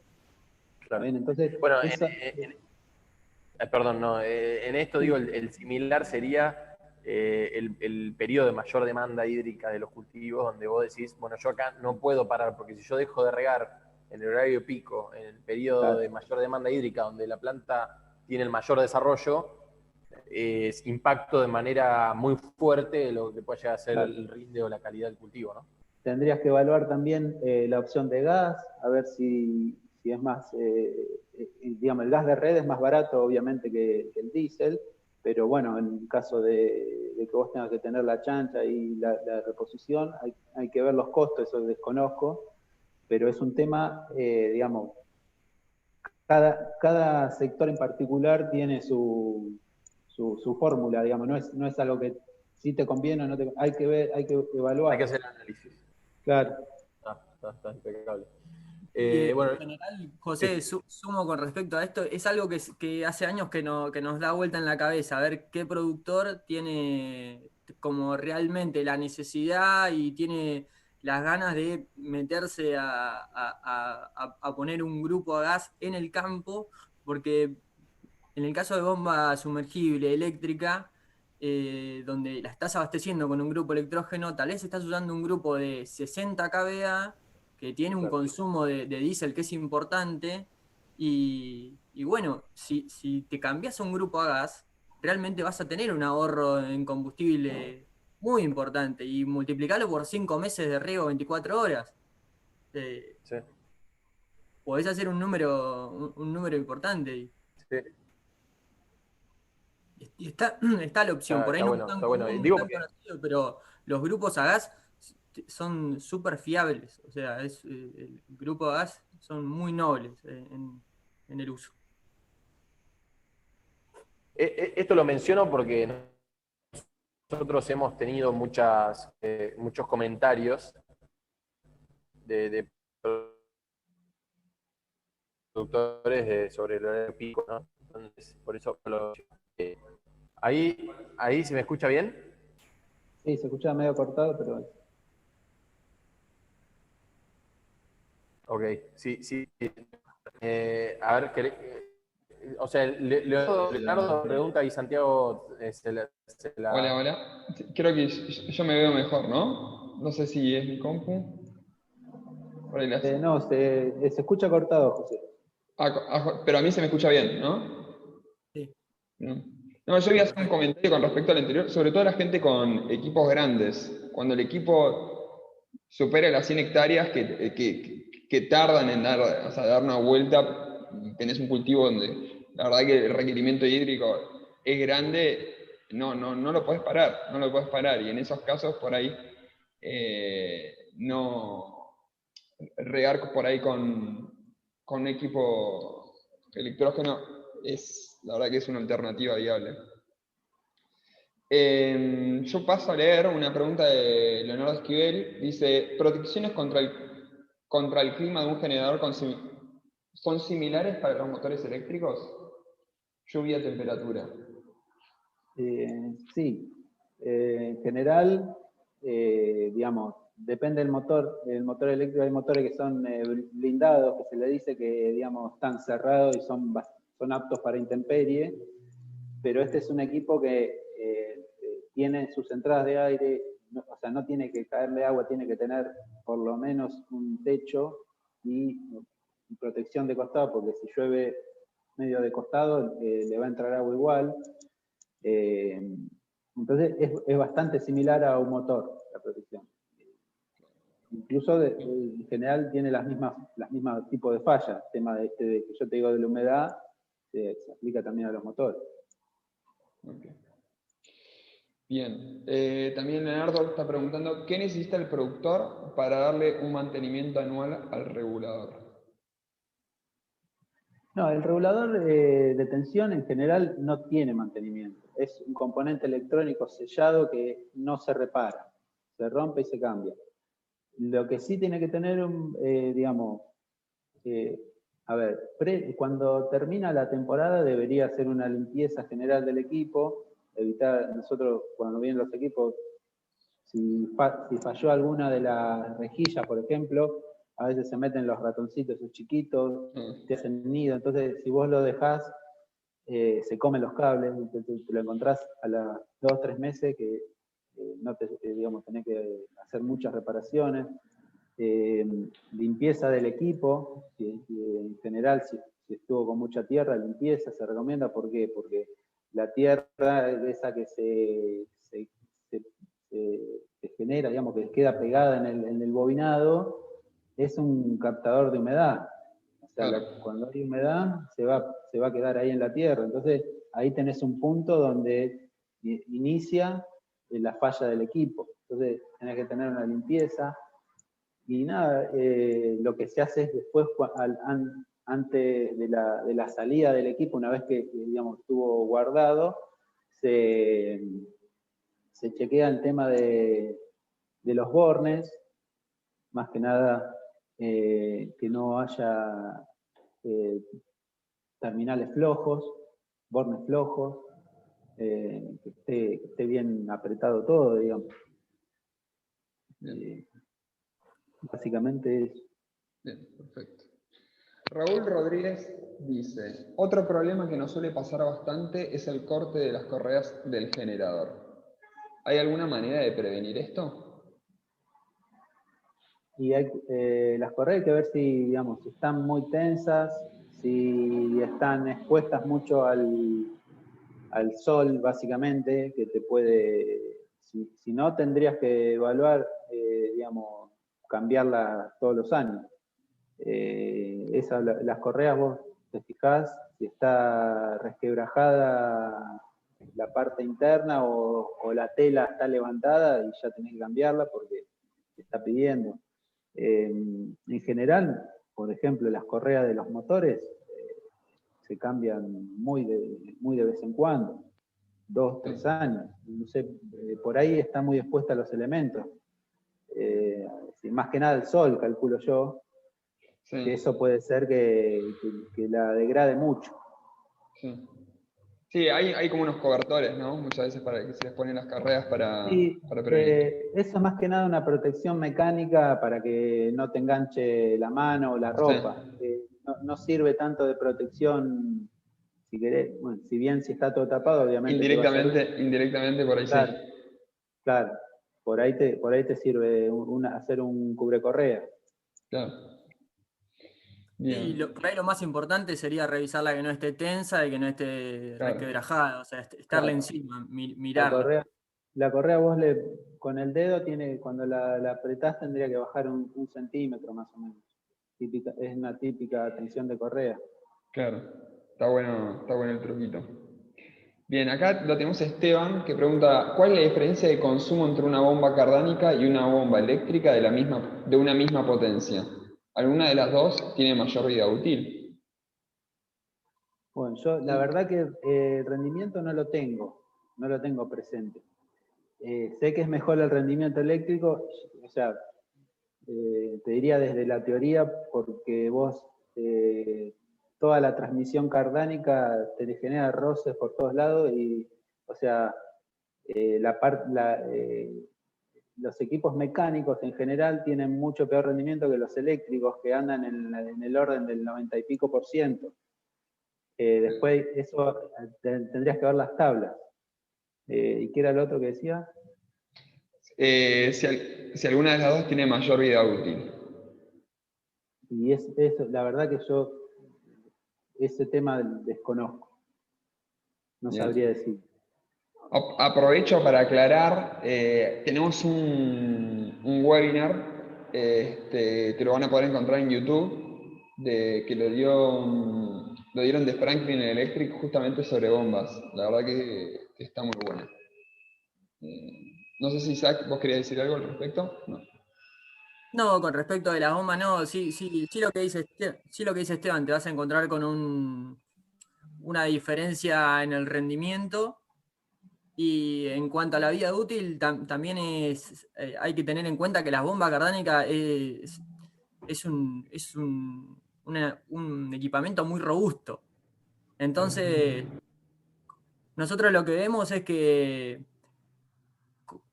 Claro.
¿Bien? Entonces,
Bueno, perdón, no, en esto digo, el similar sería el periodo de mayor demanda hídrica de los cultivos, donde vos decís, bueno, yo acá no puedo parar, porque si yo dejo de regar en el horario pico, en el periodo
claro,
de mayor demanda hídrica, donde la planta tiene el mayor desarrollo, impacto de manera muy fuerte lo que puede llegar a ser
claro.
el rinde o la calidad del cultivo, ¿no?
Tendrías que evaluar también la opción de gas, a ver si es más, digamos, el gas de red es más barato obviamente que el diésel, pero bueno, en el caso de que vos tengas que tener la chancha y la reposición, hay que ver los costos, eso desconozco, pero es un tema, digamos, cada sector en particular tiene su fórmula, digamos, no es algo que si te conviene o no te, hay que ver, hay que evaluar.
Hay que hacer análisis.
Claro.
Está impecable.
Y en
Bueno,
general, José, sumo con respecto a esto, es algo que hace años que nos da vuelta en la cabeza, a ver qué productor tiene como realmente la necesidad y tiene las ganas de meterse a poner un grupo a gas en el campo, porque en el caso de bomba sumergible eléctrica, donde la estás abasteciendo con un grupo electrógeno, tal vez estás usando un grupo de 60 kVA que tiene un consumo de diésel que es importante. Y bueno, si te cambias a un grupo a gas, realmente vas a tener un ahorro en combustible muy importante y multiplicarlo por 5 meses de riego 24 horas. Eh,
sí,
Podés hacer un número importante.
sí.
Y está la opción, por ahí
Está
no es
bueno,
tan
está bueno.
común, no es
Digo
tan
porque
conocido, pero los grupos a gas son súper fiables, o sea, el grupo de gas son muy nobles en el uso.
Esto lo menciono porque nosotros hemos tenido muchos comentarios de productores sobre el horario pico, ¿no? Entonces, por eso eh, ahí se me escucha bien.
Sí, se escuchaba medio cortado, pero
Ok, sí, sí. A ver, o sea, Leonardo pregunta y Santiago
Hola, hola. Creo que yo me veo mejor, ¿no? No sé si es mi compu. Por ahí
no, se escucha cortado, José.
pero a mí se me escucha bien, ¿no?
Sí.
No, no, yo voy a hacer un comentario con respecto al anterior, sobre todo la gente con equipos grandes. Cuando el equipo supera las 100 hectáreas que tardan en o sea, dar una vuelta, y tenés un cultivo donde la verdad que el requerimiento hídrico es grande, no lo podés parar, no lo podés parar. Y en esos casos, por ahí, no regar por ahí con un equipo electrógeno la verdad que es una alternativa viable. Yo paso a leer una pregunta de Leonardo Esquivel. Dice, ¿protecciones contra el clima de un generador son similares para los motores eléctricos? Lluvia, temperatura.
Sí, en general, digamos, depende del motor. El motor eléctrico, hay motores que son blindados, que se le dice que, digamos, están cerrados y son aptos para intemperie, pero este es un equipo que tiene sus entradas de aire, o sea, no tiene que caerle agua, tiene que tener por lo menos un techo y protección de costado, porque si llueve medio de costado, le va a entrar agua igual. Entonces es bastante similar a un motor, la protección. Incluso en general tiene las mismas tipos de fallas. El tema de que yo te digo de la humedad se aplica también a los motores.
Okay. Bien. También Leonardo está preguntando, ¿qué necesita el productor para darle un mantenimiento anual al regulador?
No, el regulador de tensión en general no tiene mantenimiento. Es un componente electrónico sellado que no se repara. Se rompe y se cambia. Lo que sí tiene que tener, digamos, a ver, cuando termina la temporada debería hacer una limpieza general del equipo, evitar, nosotros cuando vienen los equipos, si falló alguna de las rejillas, por ejemplo, a veces se meten los ratoncitos esos chiquitos, te hacen nido, entonces si vos lo dejás, se comen los cables, te lo encontrás a los 2 o 3 meses que no digamos, tenés que hacer muchas reparaciones. Limpieza del equipo, en general si estuvo con mucha tierra, limpieza se recomienda. ¿Por qué? Porque la tierra esa que se genera, digamos, que queda pegada en el bobinado, es un captador de humedad. O sea, cuando hay humedad se va a quedar ahí en la tierra. Entonces ahí tenés un punto donde inicia la falla del equipo. Entonces tenés que tener una limpieza. Y nada, lo que se hace es después, antes de la salida del equipo, una vez que digamos, estuvo guardado, se chequea el tema de los bornes, más que nada que no haya terminales flojos, bornes flojos, que esté bien apretado todo, digamos. Básicamente eso.
Bien, perfecto. Raúl Rodríguez dice, otro problema que nos suele pasar bastante es el corte de las correas del generador. ¿Hay alguna manera de prevenir esto?
Y las correas hay que ver si, digamos, si están muy tensas, si están expuestas mucho al sol, básicamente, que te puede, si no, tendrías que evaluar, digamos, cambiarlas todos los años. Las correas vos te fijás si está resquebrajada la parte interna o la tela está levantada y ya tenés que cambiarla porque está pidiendo. En general, por ejemplo, las correas de los motores se cambian muy de vez en cuando, 2, 3 años. No sé, por ahí está muy expuesta a los elementos. Más que nada el sol, calculo yo,
Sí.
que eso puede ser que la degrade mucho.
Sí. Sí, hay como unos cobertores, ¿no? Muchas veces para que se les ponen las carreras para prevenir.
Eso es más que nada una protección mecánica para que no te enganche la mano o la ropa.
Sí.
No sirve tanto de protección, si querés, bueno, si bien si está todo tapado, obviamente te va a servir.
Indirectamente por ahí
Claro,
sí.
claro. Por ahí te sirve hacer un cubrecorrea.
Claro.
Sí,
Bien.
por ahí lo más importante sería revisarla que no esté tensa y que no esté
Claro.
requebrajada, o sea, estarle
Claro.
encima, mirarla.
La correa vos con el dedo cuando la apretás tendría que bajar un centímetro más o menos. Es una típica tensión de correa.
Claro. Está bueno el truquito. Bien, acá lo tenemos a Esteban que pregunta, ¿cuál es la diferencia de consumo entre una bomba cardánica y una bomba eléctrica de una misma potencia? ¿Alguna de las dos tiene mayor vida útil?
Bueno, yo la verdad que el rendimiento no lo tengo presente. Sé que es mejor el rendimiento eléctrico, o sea, te diría desde la teoría, porque vos toda la transmisión cardánica te le genera roces por todos lados y, o sea, los equipos mecánicos en general tienen mucho peor rendimiento que los eléctricos que andan en el orden del 90 y pico por ciento. Después eso tendrías que ver las tablas. ¿Y qué era lo otro que decía?
Si alguna de las dos tiene mayor vida útil.
Y eso, la verdad que yo ese tema desconozco. No
Bien.
sabría decir.
Aprovecho para aclarar, tenemos un webinar, que lo van a poder encontrar en YouTube, que lo dieron de Franklin Electric justamente sobre bombas. La verdad que está muy bueno. No sé si Isaac, vos querías decir algo al respecto. No.
No, con respecto de la bomba, no, sí lo que dice Esteban, te vas a encontrar con una diferencia en el rendimiento. Y en cuanto a la vida útil, también hay que tener en cuenta que la bomba cardánica es un equipamiento muy robusto. Entonces, nosotros lo que vemos es que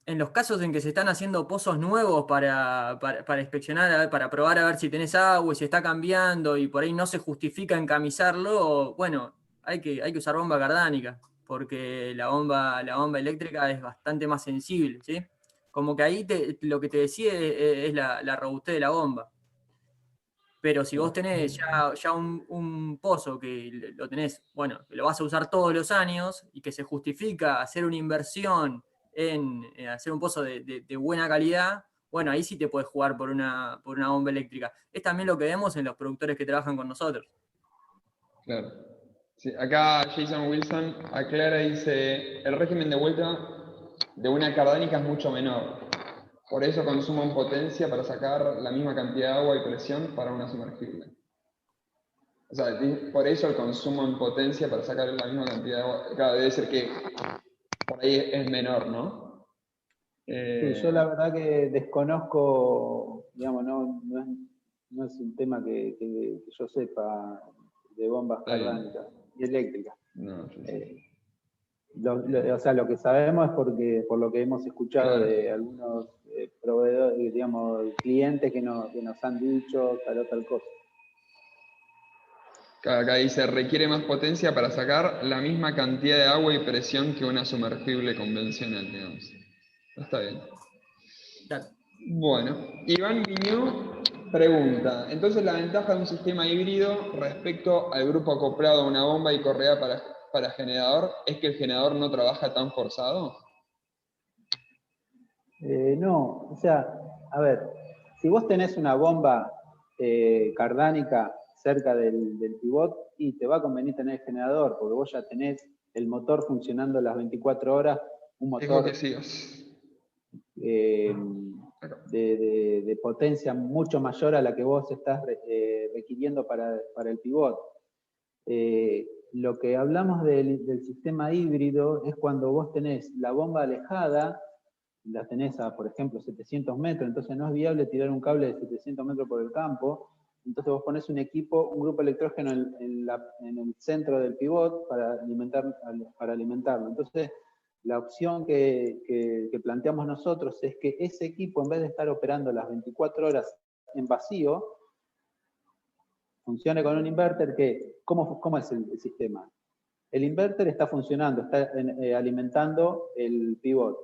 en los casos en que se están haciendo pozos nuevos para inspeccionar, para probar a ver si tenés agua y si está cambiando y por ahí no se justifica encamisarlo, bueno, hay que usar bomba cardánica, porque la bomba eléctrica es bastante más sensible, ¿sí? Como que ahí lo que te decide es la robustez de la bomba. Pero si vos tenés ya un pozo que lo tenés, bueno, que lo vas a usar todos los años y que se justifica hacer una inversión en hacer un pozo de buena calidad, bueno, ahí sí te puedes jugar por una bomba eléctrica. Es también lo que vemos en los productores que trabajan con nosotros.
Claro. Sí, acá Jason Wilson aclara y dice, el régimen de vuelta de una cardánica es mucho menor. Por eso consumo en potencia para sacar la misma cantidad de agua y presión para una sumergible. O sea, por eso el consumo en potencia para sacar la misma cantidad de agua. Claro, debe ser que por ahí es menor, ¿no?
Sí, yo la verdad que desconozco, digamos, no es un tema que yo sepa de bombas cardánicas y eléctricas.
No, sí.
O sea, lo que sabemos es por lo que hemos escuchado de algunos proveedores, digamos, clientes que nos han dicho tal o tal cosa.
Acá dice, requiere más potencia para sacar la misma cantidad de agua y presión que una sumergible convencional, digamos. Está bien.
Claro.
Bueno, Iván Viñó pregunta, entonces la ventaja de un sistema híbrido respecto al grupo acoplado a una bomba y correa para generador es que el generador no trabaja tan forzado.
No, o sea, a ver, si vos tenés una bomba cardánica cerca del pivot, y te va a convenir tener el generador, porque vos ya tenés el motor funcionando las 24 horas, un
Tengo
motor
que sigas.
de potencia mucho mayor a la que vos estás requiriendo para el pivot. Lo que hablamos del sistema híbrido es cuando vos tenés la bomba alejada, la tenés a, por ejemplo, 700 metros, entonces no es viable tirar un cable de 700 metros por el campo, entonces vos ponés un equipo, un grupo electrógeno en el centro del pivot para alimentarlo. Entonces, la opción que planteamos nosotros es que ese equipo, en vez de estar operando las 24 horas en vacío, funcione con un inverter que, ¿cómo es el sistema? El inverter está funcionando, está alimentando el pivot.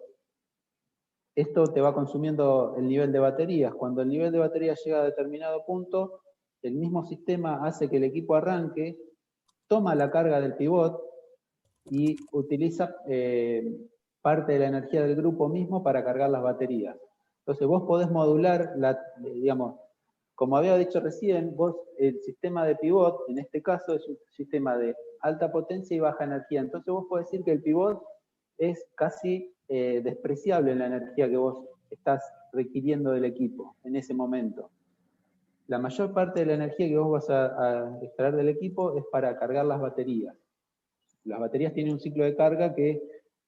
Esto te va consumiendo el nivel de baterías. Cuando el nivel de batería llega a determinado punto, el mismo sistema hace que el equipo arranque, toma la carga del pivot y utiliza parte de la energía del grupo mismo para cargar las baterías. Entonces vos podés modular, digamos, como había dicho recién, el sistema de pivot, en este caso, es un sistema de alta potencia y baja energía. Entonces vos podés decir que el pivot es casi despreciable en la energía que vos estás requiriendo del equipo en ese momento. La mayor parte de la energía que vos vas a extraer del equipo es para cargar las baterías. Las baterías tienen un ciclo de carga que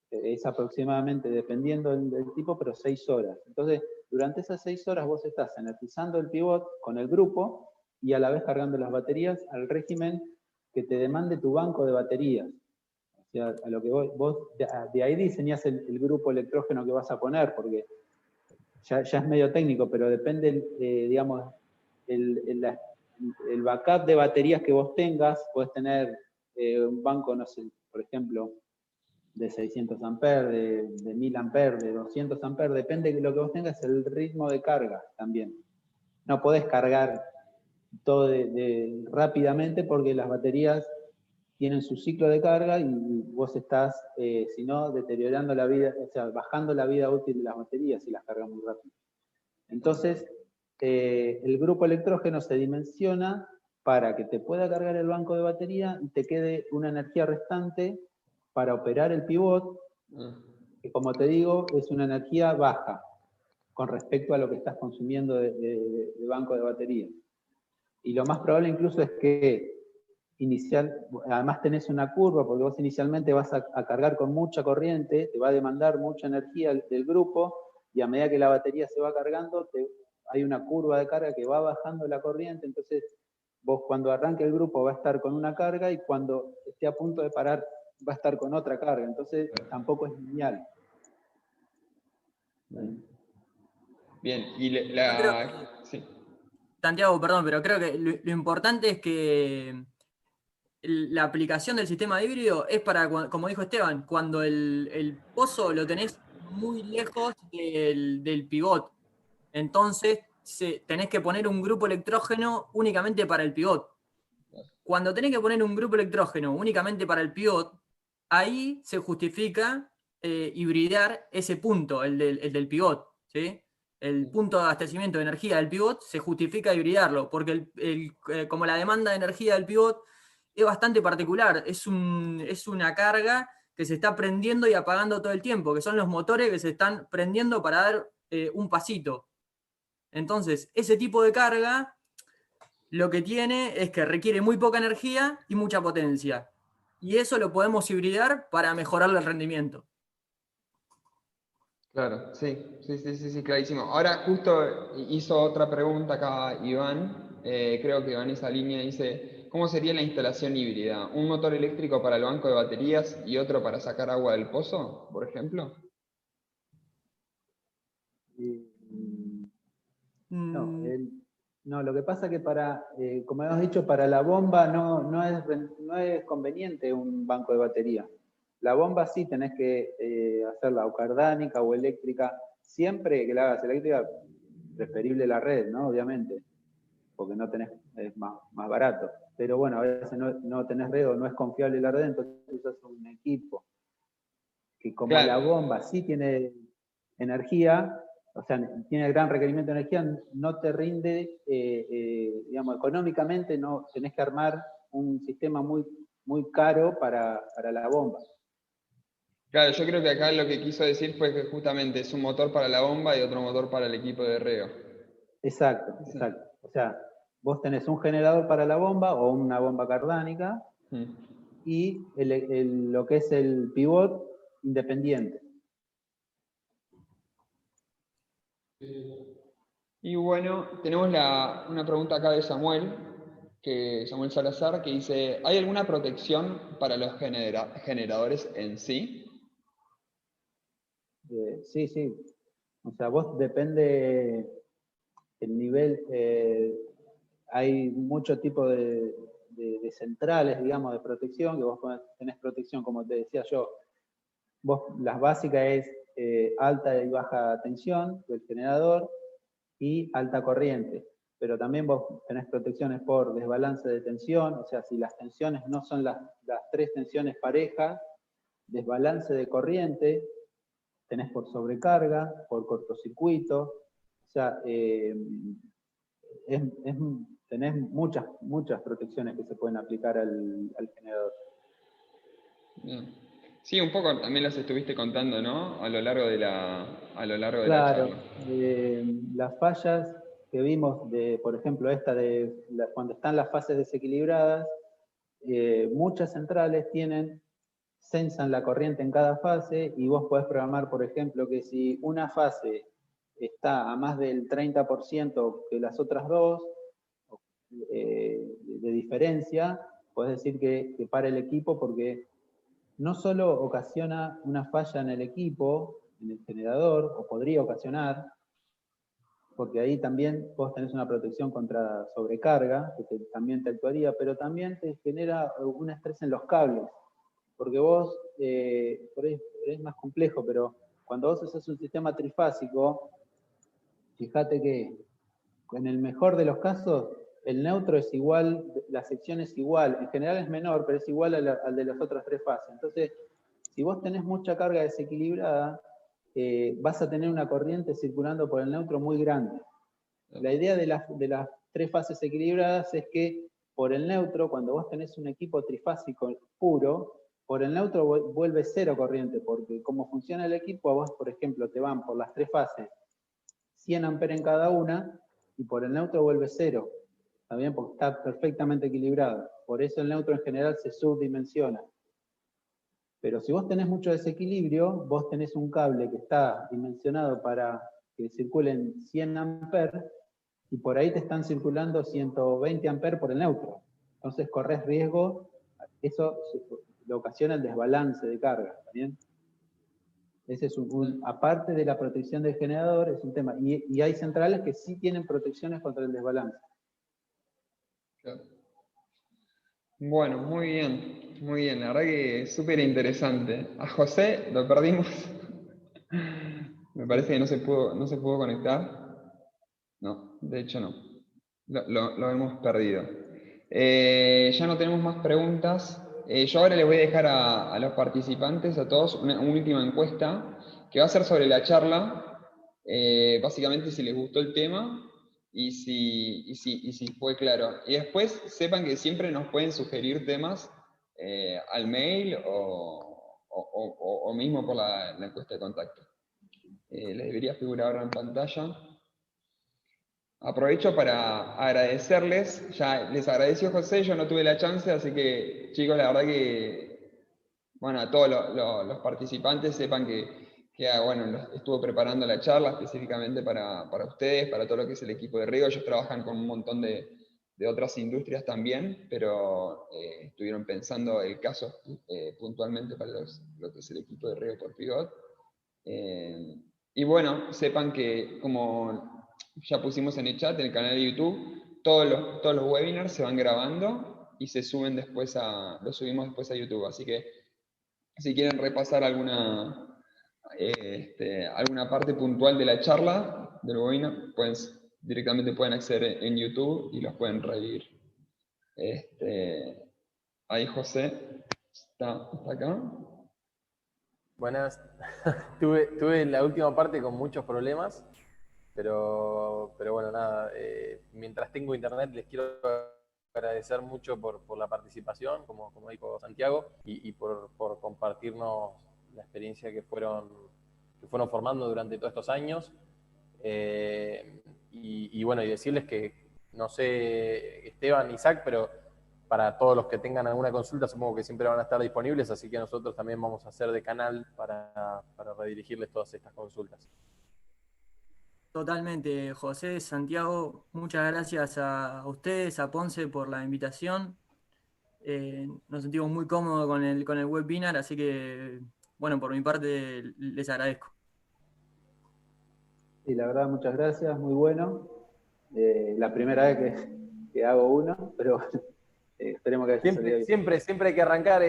es aproximadamente, dependiendo del tipo, pero 6 horas. Entonces, durante esas 6 horas vos estás energizando el pivot con el grupo y a la vez cargando las baterías al régimen que te demande tu banco de baterías. O sea, a lo que vos de ahí diseñás el grupo electrógeno que vas a poner, porque ya es medio técnico, pero depende, digamos, el backup de baterías que vos tengas. Podés tener un banco, no sé, por ejemplo, de 600 amperes, de 1000 amperes, de 200 amperes, depende de lo que vos tengas, el ritmo de carga también. No podés cargar todo rápidamente porque las baterías tienen su ciclo de carga y vos estás, si no, deteriorando la vida, o sea, bajando la vida útil de las baterías si las cargas muy rápido. Entonces, el grupo electrógeno se dimensiona para que te pueda cargar el banco de batería y te quede una energía restante para operar el pivot, que como te digo, es una energía baja con respecto a lo que estás consumiendo de banco de batería. Y lo más probable incluso es que además tenés una curva, porque vos inicialmente vas a cargar con mucha corriente, te va a demandar mucha energía del grupo, y a medida que la batería se va cargando, hay una curva de carga que va bajando la corriente, entonces vos cuando arranque el grupo va a estar con una carga y cuando esté a punto de parar va a estar con otra carga, entonces tampoco es lineal.
Bien, y sí.
Santiago, perdón, pero creo que lo importante es que la aplicación del sistema híbrido es para, como dijo Esteban, cuando el pozo lo tenés muy lejos del pivot. Entonces tenés que poner un grupo electrógeno únicamente para el pivot. Cuando tenés que poner un grupo electrógeno únicamente para el pivot, ahí se justifica hibridar ese punto, el del pivot, ¿sí? El punto de abastecimiento de energía del pivot se justifica hibridarlo, porque como la demanda de energía del pivot es bastante particular, es una carga que se está prendiendo y apagando todo el tiempo, que son los motores que se están prendiendo para dar un pasito. Entonces, ese tipo de carga lo que tiene es que requiere muy poca energía y mucha potencia. Y eso lo podemos hibridar para mejorarle el rendimiento.
Claro, sí, clarísimo. Ahora justo hizo otra pregunta acá Iván, creo que va en esa línea, dice, ¿cómo sería la instalación híbrida? ¿Un motor eléctrico para el banco de baterías y otro para sacar agua del pozo, por ejemplo?
No, lo que pasa es que como hemos dicho, para la bomba no es conveniente un banco de batería. La bomba sí tenés que hacerla o cardánica o eléctrica. Siempre que la hagas eléctrica, preferible la red, ¿no? Obviamente, porque es más barato. Pero bueno, a veces no tenés red o no es confiable la red, entonces usas un equipo que como
claro,
la bomba sí tiene energía, o sea, tiene gran requerimiento de energía, no te rinde, digamos, económicamente no tenés que armar un sistema muy caro para la bomba.
Claro, yo creo que acá lo que quiso decir fue que justamente es un motor para la bomba y otro motor para el equipo de riego.
Exacto,
Sí.
exacto. O sea, vos tenés un generador para la bomba o una bomba cardánica
Mm.
y lo que es el pivot independiente.
Y bueno, tenemos una pregunta acá de Samuel Salazar, que dice, ¿hay alguna protección para los generadores en sí?
Sí, sí. O sea, vos depende el nivel, hay mucho tipo de centrales, digamos, de protección, que vos tenés protección, como te decía yo, vos las básicas es alta y baja tensión del generador y alta corriente, pero también vos tenés protecciones por desbalance de tensión, o sea, si las tensiones no son las tres tensiones parejas, desbalance de corriente, tenés por sobrecarga, por cortocircuito, o sea, es, es, tenés muchas protecciones que se pueden aplicar al generador.
Bien. Sí, un poco también las estuviste contando, ¿no? A lo largo de la
Claro,
charla.
las fallas que vimos por ejemplo, cuando están las fases desequilibradas, muchas centrales sensan la corriente en cada fase y vos podés programar, por ejemplo, que si una fase está a más del 30% que las otras dos, de diferencia, podés decir que pare el equipo porque no solo ocasiona una falla en el equipo, en el generador, o podría ocasionar, porque ahí también vos tenés una protección contra sobrecarga, que también te actuaría, pero también te genera un estrés en los cables, porque vos, por ahí es más complejo, pero cuando vos haces un sistema trifásico, fíjate que en el mejor de los casos, el neutro es igual, la sección es igual, en general es menor, pero es igual al de las otras tres fases. Entonces, si vos tenés mucha carga desequilibrada, vas a tener una corriente circulando por el neutro muy grande. La idea de las tres fases equilibradas es que por el neutro, cuando vos tenés un equipo trifásico puro, por el neutro vuelve cero corriente, porque como funciona el equipo, a vos, por ejemplo, te van por las tres fases 100 amperes en cada una, y por el neutro vuelve cero. ¿Está bien? Porque está perfectamente equilibrado. Por eso el neutro en general se subdimensiona. Pero si vos tenés mucho desequilibrio, vos tenés un cable que está dimensionado para que circulen 100 amperes, y por ahí te están circulando 120 amperes por el neutro. Entonces corres riesgo, eso le ocasiona el desbalance de carga, ¿está bien? Ese es aparte de la protección del generador, es un tema. Y hay centrales que sí tienen protecciones contra el desbalance.
Claro. Bueno, muy bien, la verdad que es súper interesante. A José lo perdimos. Me parece que no se pudo conectar. No, de hecho no. Lo hemos perdido. Ya no tenemos más preguntas. Yo ahora les voy a dejar a los participantes, a todos, una última encuesta que va a ser sobre la charla. Básicamente si les gustó el tema y si fue claro. Y después sepan que siempre nos pueden sugerir temas al mail o mismo por la encuesta de contacto. Les debería figurar ahora en pantalla. Aprovecho para agradecerles, ya les agradeció José, yo no tuve la chance, así que chicos, la verdad que, bueno, a todos los participantes sepan bueno, estuvo preparando la charla específicamente para ustedes, para todo lo que es el equipo de Riego. Ellos trabajan con un montón de otras industrias también, pero estuvieron pensando el caso puntualmente para lo que es el equipo de Riego por Pigot. Y bueno, sepan que como ya pusimos en el chat, en el canal de YouTube, todos los webinars se van grabando y se suben después los subimos después a YouTube. Así que si quieren repasar alguna parte puntual de la charla del webinar, directamente pueden acceder en YouTube y los pueden revivir. Ahí José está acá.
Buenas. Tuve la última parte con muchos problemas, pero bueno, nada. Mientras tengo internet, les quiero agradecer mucho por la participación, como dijo Santiago, y por compartirnos la experiencia que fueron formando durante todos estos años. Y bueno, y decirles que, no sé, Esteban, Isaac, pero para todos los que tengan alguna consulta, supongo que siempre van a estar disponibles, así que nosotros también vamos a hacer de canal para redirigirles todas estas consultas.
Totalmente, José, Santiago, muchas gracias a ustedes, a Ponce, por la invitación. Nos sentimos muy cómodos con el webinar, así que, bueno, por mi parte les agradezco.
Y la verdad, muchas gracias, muy bueno. La primera vez que hago uno, pero esperemos que haya salido bien.
Siempre hay que arrancar,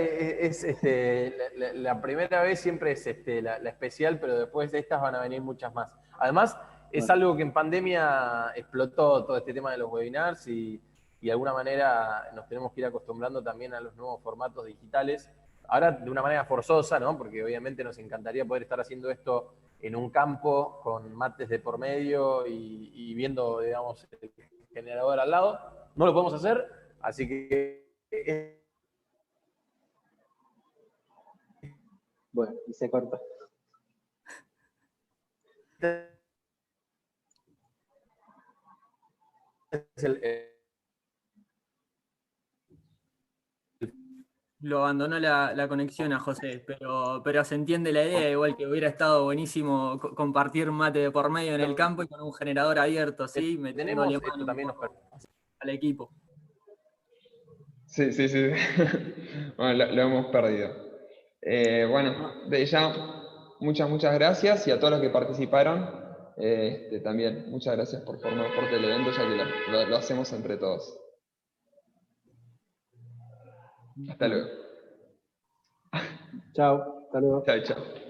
la primera vez siempre es la especial, pero después de estas van a venir muchas más. Además, es algo que en pandemia explotó todo este tema de los webinars y de alguna manera nos tenemos que ir acostumbrando también a los nuevos formatos digitales. Ahora de una manera forzosa, ¿no? Porque obviamente nos encantaría poder estar haciendo esto en un campo con mates de por medio y viendo, digamos, el generador al lado. No lo podemos hacer, así que...
Bueno, y se corta.
Lo abandonó la conexión a José, pero se entiende la idea, igual que hubiera estado buenísimo compartir mate de por medio en el campo y con un generador abierto, ¿sí? Metiéndole mano
también
al equipo.
Sí. Bueno, lo hemos perdido. Bueno, de ya, muchas gracias y a todos los que participaron, también muchas gracias por formar parte del evento, ya que lo hacemos entre todos. Hasta luego.
Chao, hasta luego.
Chao.